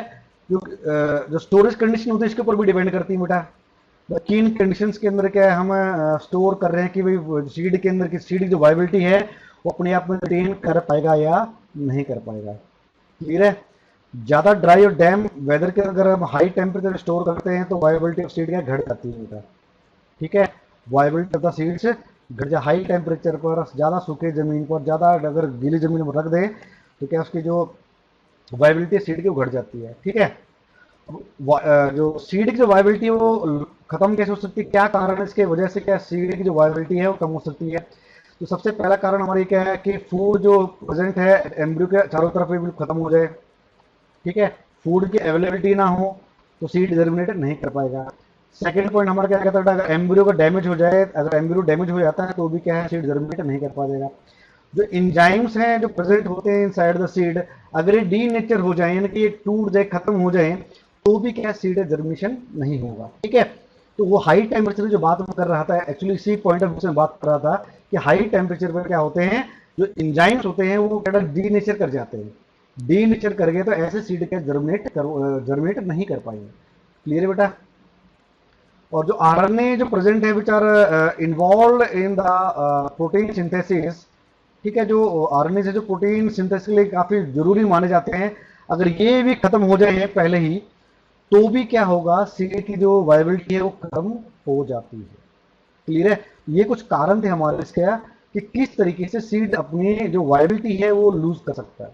जो स्टोरेज कंडीशन होती है इसके ऊपर भी डिपेंड करती है बेटा। किन कंडीशंस के अंदर क्या है हम स्टोर कर रहे हैं कि भाई सीड के अंदर की सीड की जो वायबिलिटी है वो अपने आप में रिटेन कर पाएगा या नहीं कर पाएगा। क्लियर है। ज़्यादा ड्राई और डैम वेदर के अगर हम हाई टेम्परेचर स्टोर करते हैं तो वायबिलिटी ऑफ सीड क्या घट जाती है बेटा। ठीक है। वायबिलिटी ऑफ द सीड्स घट जा, हाई टेम्परेचर पर, ज़्यादा सूखे ज़मीन पर, ज़्यादा अगर गीली ज़मीन पर रख दे तो क्या उसकी जो वायबिलिटी सीड की वो घट जाती है। ठीक है। जो सीड की जो वायबिलिटी है वो खत्म कैसे हो सकती है, क्या कारण है इसके वजह से क्या सीड की जो वायबिलिटी है वो कम हो सकती है। तो सबसे पहला कारण हमारी क्या है कि फूड जो प्रेजेंट है एम्ब्रियो के चारों तरफ भी खत्म हो जाए। ठीक है। फूड की अवेलेबिलिटी ना हो तो सीड जर्मिनेट नहीं कर पाएगा। सेकेंड पॉइंट हमारा क्या कहता है, अगर एम्ब्रियो का डैमेज हो जाए, अगर एम्ब्रियो डैमेज हो जाता है तो भी क्या है सीड जर्मिनेट नहीं कर पाएगा। जो इंजाइम्स हैं जो प्रेजेंट होते हैं इनसाइड द सीड, अगर ये डी नेचर हो जाए यानी कि ये टूट जाए, खत्म हो जाए, तो भी क्या सीड जर्मिनेशन नहीं होगा। ठीक है। तो वो हाई टेम्परेचर जो बात मैं कर रहा था, एक्चुअली इसी पॉइंट ऑफ व्यू से बात कर रहा था कि हाई टेम्परेचर पर क्या होते हैं, जो इंजाइम्स होते हैं वो क्या डी नेचर कर जाते हैं। डी नेचर कर गए तो ऐसे सीड क्या जर्मिनेट नहीं कर पाएंगे। क्लियर है बेटा। और जो आरएनए जो प्रेजेंट है which are involve in the protein synthesis. ठीक है। जो आरएनए से जो प्रोटीन सिंथेसिस के लिए काफी जरूरी माने जाते हैं, अगर ये भी खत्म हो जाए पहले ही तो भी क्या होगा, सीड की जो वायबिलिटी है वो खत्म हो जाती है। क्लियर है। ये कुछ कारण थे हमारे इसके कि किस तरीके से सीड अपनी जो वायबिलिटी है वो लूज कर सकता है।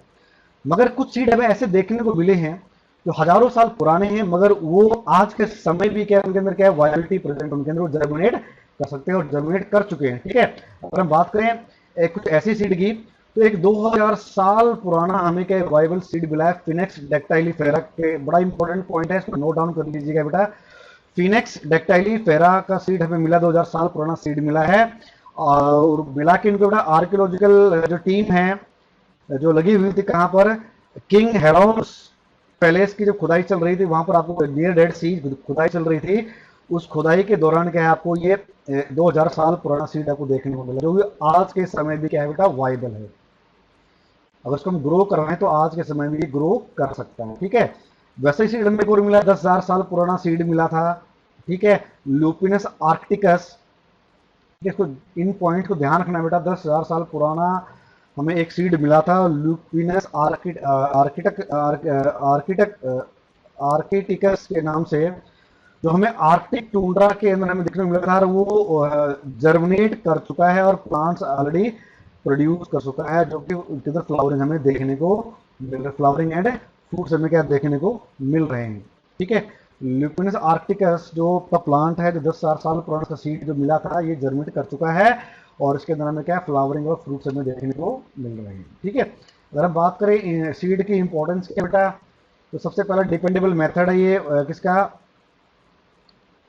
मगर कुछ सीड हमें ऐसे देखने को मिले हैं जो हजारों साल पुराने हैं, मगर वो आज के समय भी क्या उनके अंदर क्या है वायबिलिटी प्रेजेंट, उनके अंदर वो जर्मिनेट कर सकते हैं और जर्मिनेट कर चुके हैं। ठीक है। अगर हम बात करें कुछ ऐसी सीड की, तो एक 2000 साल पुराना हमें क्या वायबल सीड मिला है, फिनेक्स डेक्टाइलीफेरा के। बड़ा इंपॉर्टेंट पॉइंट है, इसको नोट डाउन कर लीजिएगा बेटा। फिनेक्स डेक्टाइलीफेरा का सीड हमें मिला, 2000 साल पुराना सीड मिला है। और मिला के इनको बेटा आर्कियोलॉजिकल जो टीम है जो लगी हुई थी कहाँ पर, किंग हेरोड्स पैलेस की जो खुदाई चल रही थी वहां पर आपको नियर डेड सी खुदाई चल रही थी। उस खुदाई के दौरान क्या है आपको ये 2000 साल पुराना सीड आपको देखने को मिला, जो भी आज के समय भी क्या है बेटा वाइबल है। अगर उसको हम ग्रो करवाएं तो आज के समय में ये ग्रो कर सकता है। ठीक है। वैसे ही सीड हमें को मिला, 10,000 साल पुराना सीड मिला था। ठीक है। Lupinus arcticus. इसको इन पॉइंट को ध्यान रखना बेटा, 10,000 साल पुराना हमें एक सीड मिला था लुपिनस आर्किटिकस के नाम से, जो हमें आर्कटिक टुंड्रा के अंदर हमें देखने को मिला था। वो जर्मिनेट कर चुका है और प्लांट्स ऑलरेडी प्रोड्यूस कर चुका है, जो कि उनके अंदर फ्लावरिंग हमें देखने को मिल रहे, फ्लावरिंग एंड फ्रूट्स हमें क्या देखने को मिल रहे हैं। ठीक है, ल्यूपिनस आर्क्टिकस जो का प्लांट है, जो 10,000 साल पुराना का सीड जो मिला था, ये जर्मिनेट कर चुका है और इसके अंदर हमें क्या फ्लावरिंग और फ्रूट्स हमें देखने को मिल रहे हैं। ठीक है, अगर हम बात करें सीड की इंपॉर्टेंस की बेटा, तो सबसे पहला डिपेंडेबल मेथड है ये किसका,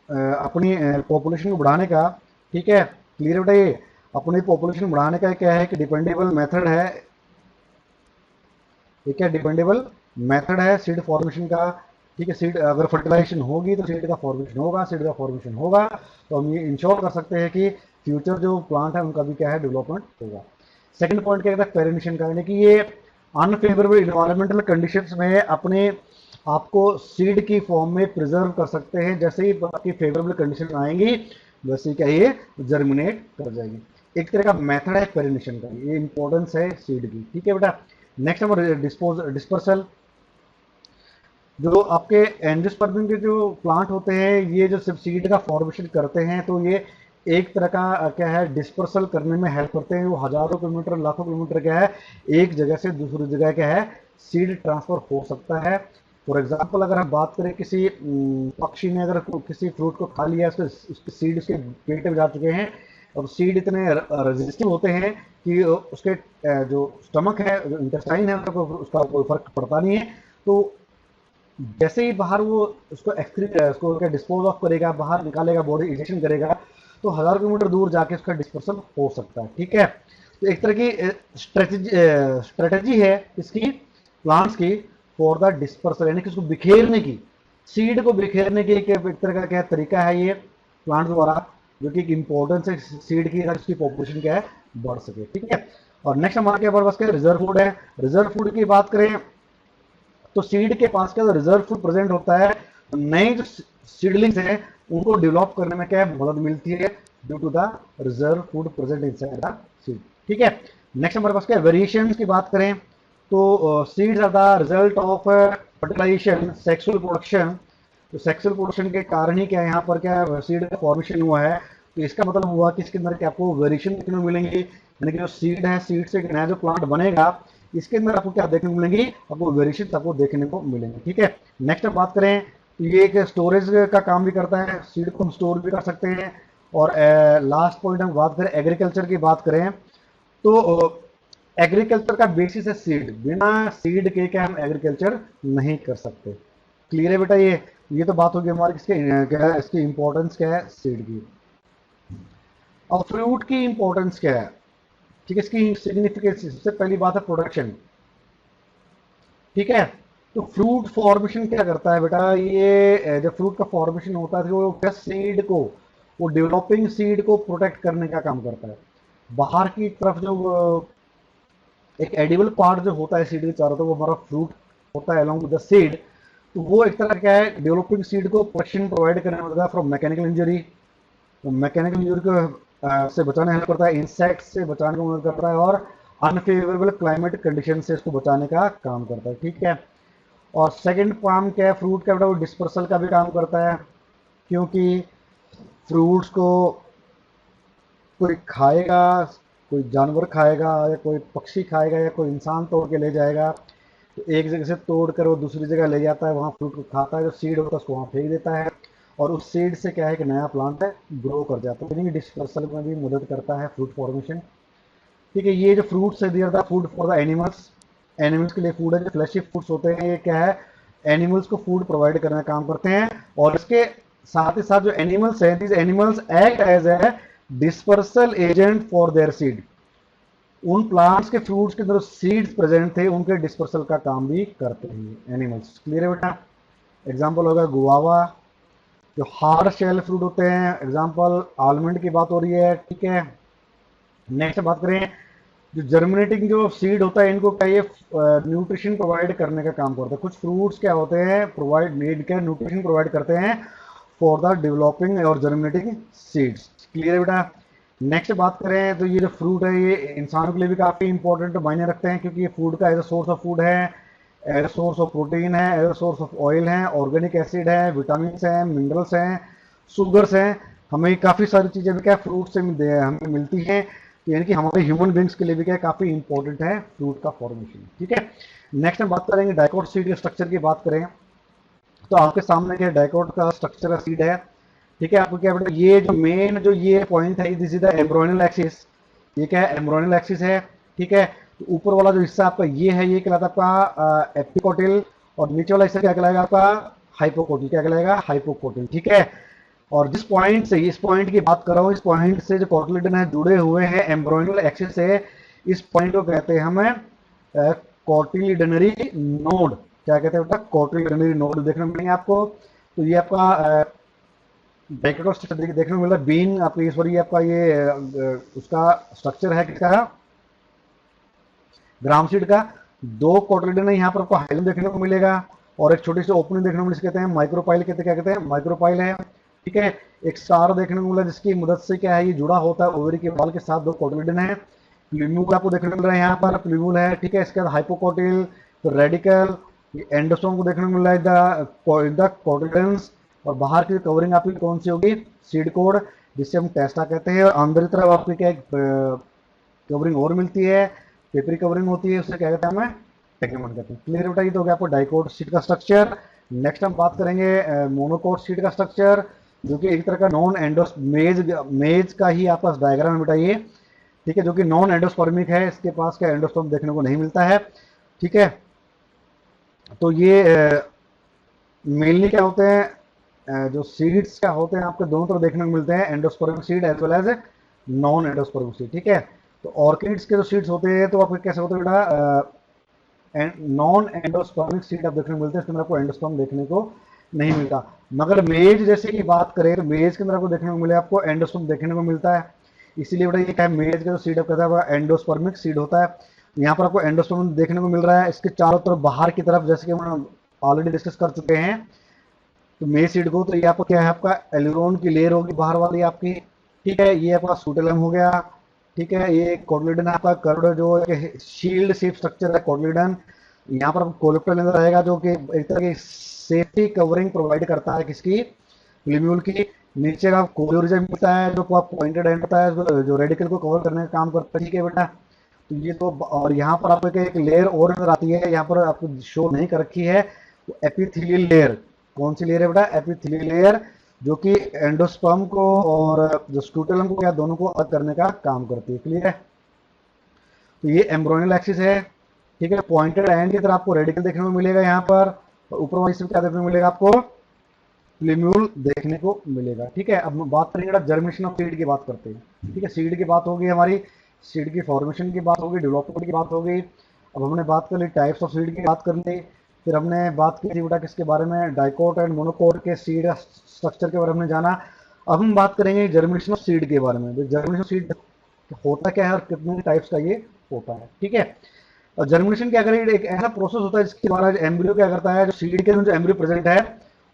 अपनी पॉपुलेशन को बढ़ाने का। ठीक है, क्लियर बेटा, ये अपनी पॉपुलेशन बढ़ाने का क्या है कि डिपेंडेबल मेथड है, ये क्या डिपेंडेबल मेथड है सीड फॉर्मेशन का। ठीक है, सीड अगर फर्टिलाइजेशन होगी तो सीड का फॉर्मेशन होगा, सीड का फॉर्मेशन होगा तो हम ये इंश्योर कर सकते हैं कि फ्यूचर जो प्लांट है उनका भी क्या है डेवलपमेंट होगा। सेकंड पॉइंट क्या कहता है पेरिनेशन का, यानी कि ये अनफेवरेबल इन्वायरमेंटल कंडीशंस में अपने आपको सीड की फॉर्म में प्रिजर्व कर सकते हैं, जैसे ही बाकी फेवरेबल कंडीशन आएंगी वैसे क्या ये जर्मिनेट कर जाएगी। एक तरह का मेथड है पेरिनेशन का, ये इंपॉर्टेंस है सीड की। ठीक है बेटा, नेक्स्ट नंबर डिस्पर्सल। जो आपके एंजियोस्पर्म के जो प्लांट होते हैं, ये जो सिर्फ सीड का फॉर्मेशन करते हैं, तो ये एक तरह का क्या है डिस्पर्सल करने में हेल्प करते हैं। वो हजारों किलोमीटर लाखों किलोमीटर क्या है एक जगह से दूसरी जगह क्या है सीड ट्रांसफर हो सकता है। फॉर एग्जाम्पल अगर हम बात करें किसी पक्षी ने अगर किसी फ्रूट को खा लिया, उसके सीड उसके पेट में जा चुके हैं, अब सीड इतने रेजिस्टिव होते हैं कि उसके जो स्टमक है, जो इंटेस्टाइन है, उसका कोई फर्क पड़ता नहीं है। तो जैसे ही बाहर वो उसको क्या डिस्पोज ऑफ करेगा, बाहर निकालेगा, बॉडी इजेक्शन करेगा, तो 1000 किलोमीटर दूर जाके उसका डिस्पर्सल हो सकता है। ठीक है, तो एक तरह की स्ट्रेटेजी है इसकी प्लांट्स की फॉर द डिस्पर्सल, यानी कि उसको बिखेरने की, सीड को बिखेरने की एक तरह का क्या तरीका है ये प्लांट द्वारा, जो कि एक इंपॉर्टेंस है सीड की, अगर उसकी पॉपुलेशन क्या है बढ़ सके। ठीक है, और नेक्स्ट हमारे पास क्या रिजर्व फूड है। रिजर्व फूड की बात करें तो सीड के पास क्या रिजर्व फूड प्रेजेंट होता है, नए जो सीडलिंग्स हैं उनको डेवलप करने में क्या मदद मिलती है due to the reserve food present inside the seed. ठीक है, नेक्स्ट हमारे पास क्या वेरिएशंस की बात करें तो seeds are the result of fertilization sexual production. तो सेक्सुअल प्रोडक्शन के कारण ही क्या यहाँ पर क्या सीड का फॉर्मेशन हुआ है। तो इसका मतलब हुआ कि इसके अंदर क्या आपको वेरिएशन देखने को मिलेंगे, यानी कि जो सीड है, सीड से नया जो प्लांट बनेगा इसके अंदर आपको क्या देखने को मिलेंगी, आपको वेरिएशन आपको देखने को मिलेंगे। ठीक है, नेक्स्ट अब बात करें तो ये एक स्टोरेज का काम भी करता है, सीड को हम स्टोर भी कर सकते हैं। और लास्ट पॉइंट हम बात करें एग्रीकल्चर की बात करें तो एग्रीकल्चर का बेसिस है सीड, बिना सीड के क्या हम एग्रीकल्चर नहीं कर सकते। क्लियर है बेटा, ये तो बात होगी हमारी किसके क्या है, इसकी इंपॉर्टेंस क्या है सीड की। और फ्रूट की इंपॉर्टेंस क्या है, ठीक है, इसकी सिग्निफिकेंस, सबसे पहली बात है प्रोडक्शन। ठीक है, तो फ्रूट फॉर्मेशन क्या करता है बेटा, ये जब फ्रूट का फॉर्मेशन होता है तो वो क्या सीड को, वो डेवलपिंग सीड को प्रोटेक्ट करने का काम करता है। बाहर की तरफ जो एक एडिबल पार्ट जो होता है सीड के चारों तरफ, वो हमारा फ्रूट होता है अलोंग विद द सीड, तो वो एक तरह क्या है डेवलपिंग सीड को प्रोटेक्शन प्रोवाइड करने वाला फ्रॉम मैकेनिकल इंजरी, तो मैकेनिकल इंजरी को से बचाने हेल्प करता है, इंसेक्ट से बचाने को मदद करता है, और अनफेवरेबल क्लाइमेट कंडीशन से इसको बचाने का काम करता है। ठीक है, और सेकंड काम क्या है फ्रूट का बेटा, वो डिस्पर्सल का भी काम करता है, क्योंकि फ्रूट्स को कोई खाएगा, कोई जानवर खाएगा या कोई पक्षी खाएगा या कोई इंसान तोड़ के ले जाएगा, तो एक जगह से तोड़ कर वो दूसरी जगह ले जाता है, वहाँ फ्रूट को खाता है, जो सीड होता है उसको वहाँ फेंक देता है, और उस सीड से क्या है कि नया प्लांट है ग्रो कर जाता है, यानी कि डिस्पर्सल में भी मदद करता है फ्रूट फॉर्मेशन। ठीक है, ये जो फ्रूट्स है they're the food for the animals, animals के लिए फूड है, जो फ्लैशी फूड्स होते हैं ये क्या है एनिमल्स को फूड प्रोवाइड करने का काम करते हैं। और इसके साथ ही साथ जो एनिमल्स हैं, this animals act as a dispersal agent for their seed, उन प्लांट्स के फ्रूट्स के अंदर सीड्स प्रेजेंट थे उनके डिस्पर्सल का काम भी करते हैं एनिमल्स। क्लियर है बेटा, एग्जांपल होगा गुआवा, जो हार्ड शेल फ्रूट होते हैं, एग्जांपल आलमंड की बात हो रही है। ठीक है, नेक्स्ट बात करें जो जर्मिनेटिंग जो सीड होता है, इनको क्या ये न्यूट्रिशन प्रोवाइड करने का काम करता है। कुछ फ्रूट्स क्या होते हैं प्रोवाइड नीड के न्यूट्रिशन प्रोवाइड करते हैं फॉर द डेवलपिंग और जर्मिनेटिंग सीड्स। क्लियर है बेटा, नेक्स्ट बात करें तो ये जो फ्रूट है ये इंसानों के लिए भी काफ़ी इंपॉर्टेंट मायने रखते हैं, क्योंकि ये फूड का as a source of food है, as a source of protein है, as a source of oil है, ऑर्गेनिक एसिड है, विटामिन हैं, मिनरल्स हैं, शुगर्स हैं, हमें काफ़ी सारी चीज़ें भी क्या फ्रूट से हमें मिलती हैं, तो यानी कि हमारे ह्यूमन बींग्स के लिए भी क्या काफी इंपॉर्टेंट है फ्रूट का फॉर्मेशन। ठीक है, नेक्स्ट हम बात करेंगे डाइकोट सीड के स्ट्रक्चर की बात करें तो आपके सामने क्या डाइकोट का स्ट्रक्चर का सीड है। ठीक है, आपको क्या बेटा ये जो मेन जो ये पॉइंट है दिस इज द एम्ब्रोनियल एक्सिस, ये क्या है एम्ब्रोनियल एक्सिस है। ठीक है, तो ऊपर वाला जो हिस्सा आपका ये है ये कहलाता है आपका एपिकोटिल, और नीचे वाला हिस्सा क्या कहलाएगा आपका हाइपोकोटिल, क्या कहलाएगा हाइपोकोटिल। ठीक है, और जिस पॉइंट से इस पॉइंट की बात कर रहा हूँ, इस पॉइंट से जो कोटिलिडन है जुड़े हुए हैं एम्ब्रोनियल एक्सिस से, इस पॉइंट को कहते हैं हमें कोटिलिडनरी नोड। क्या कहते हैं बेटा कोटिलिडनरी नोड देखने मिलेंगे आपको। तो ये आपका डाइकोटो स्ट्रक्चर देखने को मिल रहा है बीन आपकी सॉरी आपका ये उसका स्ट्रक्चर है किसका है ग्राम सीड का। दो कोटिलिडन है यहाँ पर आपको हाइलम देखने को मिलेगा और एक छोटी सी ओपनिंग देखने को मिल कहते हैं माइक्रोपाइल कहते क्या कहते हैं माइक्रोपाइल है। ठीक है, एक स्टार देखने को मिला जिसकी मदद से क्या है ये जुड़ा होता है ओवरी के बाल के साथ, दो कोटिलिडन है। प्लूम्यूल आपको देखने को मिल रहा है यहाँ पर प्लूम्यूल है। ठीक है, इसके बाद हाइपोकोटिल, तो रेडिकल, एंडोसोम को देखने को मिल रहा है द कोटिलिडन्स, और बाहर की कवरिंग आपकी कौन सी होगी सीड कोड जिससे हम टेस्टा कहते हैं, और अंदर की तरफ आपकी क्या कवरिंग और मिलती है पेपरी कवरिंग होती है, उससे क्या कहते हैं हमें टेगमेंट कहते हैं। क्लियर बेटा, ये तो हो गया आपको डाइकोट सीड का स्ट्रक्चर। नेक्स्ट हम बात करेंगे मोनोकोट सीड का स्ट्रक्चर जो कि एक तरह का नॉन एंडोस मेज का ही आपका डायग्राम है बेटा ये। ठीक है, जो कि नॉन एंडोस्पर्मिक है, इसके पास क्या एंडोस्पर्म देखने को नहीं मिलता है। ठीक है, तो ये मेनली क्या होते हैं जो सीड्स क्या होते हैं आपके दोनों तरफ देखने को मिलते हैं endospermic seed as well as non endospermic seed. ठीक है, तो ऑर्किड्स के जो सीड्स होते हैं तो आपके कैसे होते हैं बेटा नॉन एंडोस्पर्मिक सीड आप देखने को मिलते हैं, इसके अंदर आपको एंडोस्पर्म देखने को नहीं मिलता। मगर मेज जैसे की बात करें तो मेज के अंदर आपको देखने को मिले आपको एंडोस्पर्म देखने को मिलता है, इसीलिए बेटा ये क्या है मेज का जो सीड कहता है एंडोस्पर्मिक सीड होता है। यहाँ पर आपको एंडोस्पर्म देखने को मिल रहा है, इसके चारों तरफ बाहर की तरफ जैसे कि हम ऑलरेडी डिस्कस कर चुके हैं तो मेज सीड को, तो ये आपको क्या है आपका एलिरोन की लेयर होगी बाहर वाली आपकी। ठीक है, ये आपका सूटेलम हो गया। ठीक है, ये कोटिलिडन आपका कर्व जो शील्ड शेप स्ट्रक्चर है कोटिलिडन। यहाँ पर कोलेप्टल अंदर रहेगा जो कि एक तरह की सेफ्टी कवरिंग प्रोवाइड करता है किसकी प्लूम्यूल की। नीचे का कोरियोरिजम मिलता है जो पॉइंटेड एंड होता है जो रेडिकल को कवर करने का काम करता है। ठीक है बेटा, तो ये तो और यहाँ पर आपको एक लेयर और नजर आती है, यहाँ पर आपको शो नहीं कर रखी है एपिथेलियल लेयर। कौन सी लेयर है बेटा एपिथेलियल लेयर, जो कि एंडोस्पर्म को और जो स्क्रूटेलम को या दोनों को अलग करने का काम करती है। क्लियर है, तो ये एम्ब्रोनियल एक्सिस है। ठीक है, पॉइंटेड एंड की तरह आपको रेडिकल देखने को मिलेगा यहाँ पर, और ऊपर वाली से क्या देखने को मिलेगा आपको प्लूम्यूल देखने को मिलेगा। ठीक है, अब बात करेंगे जर्मिनेशन ऑफ सीड की बात करते हैं। ठीक है, सीड की बात होगी हमारी, सीड की फॉर्मेशन की बात होगी, डेवलपमेंट की बात होगी। अब हमने बात कर ली टाइप्स ऑफ सीड की बात कर ली, फिर हमने बात की थी बेटा किसके बारे में डाइकोट एंड मोनोकोट के सीड स्ट्रक्चर के बारे में जाना। अब हम बात करेंगे जर्मिनेशन ऑफ सीड के बारे में, जर्मिनेशन ऑफ सीड होता क्या है और कितने टाइप्स का ये होता है। ठीक है, और जर्मिनेशन क्या करें एक ऐसा प्रोसेस होता है जिसके द्वारा एम्ब्रियो क्या करता है जो सीड के जो एम्ब्रियो प्रेजेंट है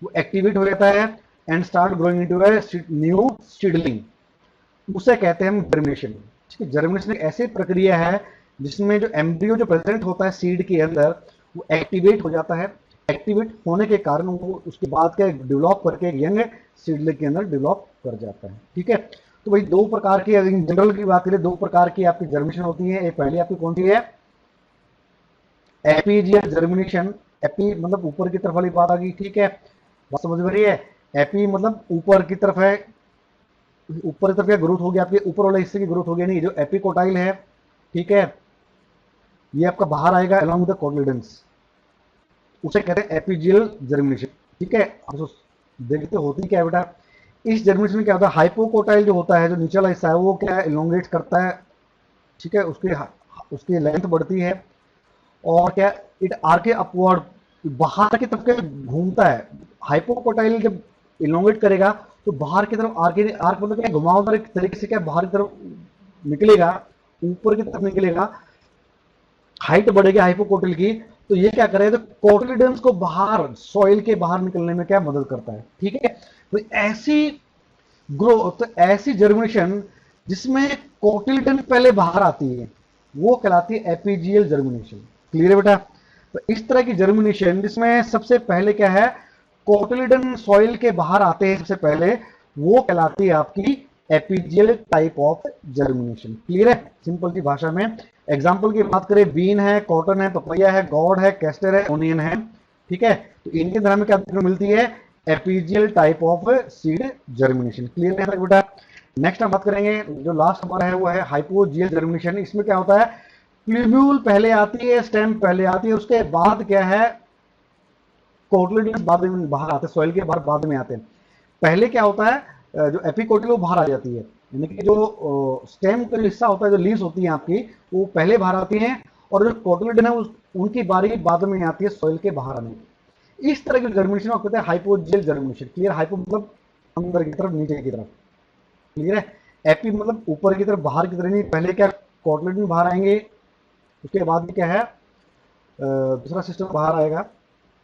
वो एक्टिवेट हो जाता है and start growing into a new seedling, उसे कहते हैं हम जर्मिनेशन। ठीक है, जर्मिनेशन एक ऐसी प्रक्रिया है जिसमें जो एम्ब्रियो जो प्रेजेंट होता है सीड के अंदर वो एक्टिवेट हो जाता है। एक्टिवेट होने के कारण वो उसके बाद क्या डेवलप करके यंग सीडलिंग के अंदर डेवलप कर जाता है। ठीक है, तो भाई दो प्रकार की जनरल की बात करें दो प्रकार की आपकी जर्मिनेशन होती है। एक पहली आपकी कौन सी है एपीजियल जर्मिनेशन, एपी मतलब ऊपर की तरफ वाली बात आ गई। ठीक है, बात समझ में रही है, एपी मतलब ऊपर की तरफ है, ऊपर की तरफ क्या ग्रोथ होगी आपके ऊपर वाले हिस्से की ग्रोथ होगी नहीं, जो एपिकोटाइल है। ठीक है, ये आपका बाहर आएगा अलोंग द कोटिलिडन्स, उसे कहते हैं एपीजियल जर्मिनेशन। ठीक है, अब देखते होती क्या है बेटा इस जर्मिनेशन में क्या होता है हाइपोकोटाइल जो होता है जो नीचे वाला हिस्सा है वो क्या इलोंगेट करता है। ठीक है, उसकी लेंथ बढ़ती है और क्या इट आर्के अपवर्ड बाहर की तरफ घूमता है। हाइपोकोटाइल जब इलोंगेट करेगा तो बाहर की तरफ आर्क मतलब क्या घुमावदार एक तरीके से क्या बाहर की तरफ निकलेगा, ऊपर की तरफ निकलेगा, हाइट बढ़ेगी हाइपोकोटिल की, तो ये क्या करेगा तो कोटिलिडन्स को बाहर सॉइल के बाहर निकलने में क्या मदद करता है। ठीक है, तो ऐसी ग्रोथ ऐसी जर्मिनेशन जिसमें कोटिलिडन पहले बाहर आती है वो कहलाती है एपीजियल जर्मिनेशन। क्लियर है बेटा, तो इस तरह की जर्मिनेशन जिसमें सबसे पहले क्या है कोटिलिडन सॉइल के बाहर आते हैं सबसे पहले वो कहलाती है आपकी epigeal type of germination. Clear है, सिंपल सी भाषा में। एग्जाम्पल की बात करें, बीन है, कॉटन है, पपैया है, गॉड है, कैस्टर है, ओनियन है। ठीक है, तो इनके अंदर हमें क्या देखने को मिलती है, epigeal type of seed germination. Clear है बेटा। नेक्स्ट हम बात करेंगे, जो लास्ट हमारा है वो है हाइपोजियल जर्मिनेशन। इसमें क्या होता है, प्लूम्यूल पहले आती है, स्टेम पहले आती है, उसके बाद क्या है, कोटलेडन्स बाद में बाहर आते हैं, सॉइल के बाहर बाद में आते हैं। पहले क्या होता है, जो एपिकोटिल वो बाहर आ जाती है, यानी कि जो स्टेम का हिस्सा होता है, जो लीव्स होती हैं आपकी, वो पहले बाहर आती हैं, और जो कोटलेडन है उनकी बारी बाद में आती है सॉइल के बाहर आने की। इस तरह की जर्मिनेशन को कहते हैं हाइपोजियल जर्मिनेशन। क्लियर, हाइपो मतलब अंदर की तरफ, नीचे की तरफ। क्लियर है, एपी मतलब ऊपर की तरफ, बाहर की तरफ नहीं। पहले क्या, कोटलेडन बाहर आएंगे, उसके बाद में क्या है, दूसरा सिस्टम बाहर आएगा,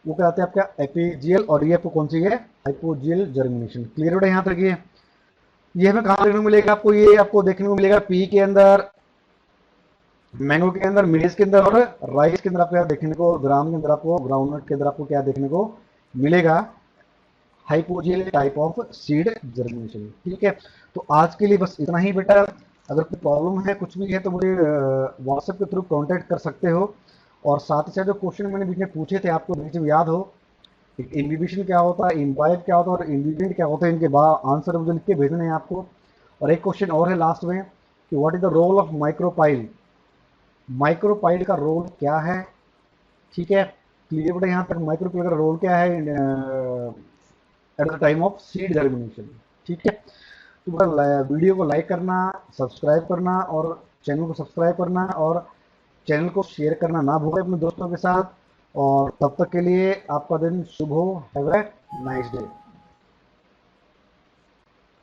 वो क्या आते हैं आपका एपीजियल, और ये आपको कौन सी है, हाइपोजियल जर्मिनेशन। क्लियर बेटा, यहाँ तक ये हमें कहाँ देखने को मिलेगा आपको, ये आपको देखने को मिलेगा पी के अंदर, मैंगो के अंदर, मेज के अंदर, और राइस के अंदर आपको क्या देखने को, ग्राम के अंदर आपको, ग्राउंडनट के अंदर आपको क्या देखने को मिलेगा, hypogeal type of seed germination. ठीक है, तो आज के लिए बस इतना ही बेटा। अगर कोई प्रॉब्लम है, कुछ भी है, तो मुझे व्हाट्सएप के थ्रू कांटेक्ट कर सकते हो। और साथ ही साथ जो क्वेश्चन मैंने बीच में पूछे थे, आपको बीच में याद हो, इनविबिशन क्या होता है, इम्बाइब क्या होता है, और इन्विबिएंट क्या होता है, इनके बाद आंसर मुझे लिख के भेजने हैं आपको। और एक क्वेश्चन और है लास्ट में, कि what is the role of micropyle, micropyle का रोल क्या है। ठीक है, क्लियर बेटा, यहाँ तक माइक्रोपाइल का रोल क्या है at the time of seed germination. ठीक है, तो बेटा वीडियो को लाइक करना, सब्सक्राइब करना, और चैनल को सब्सक्राइब करना, और चैनल को शेयर करना ना भूलें अपने दोस्तों के साथ। और तब तक के लिए आपका दिन शुभ हो। Have a nice day.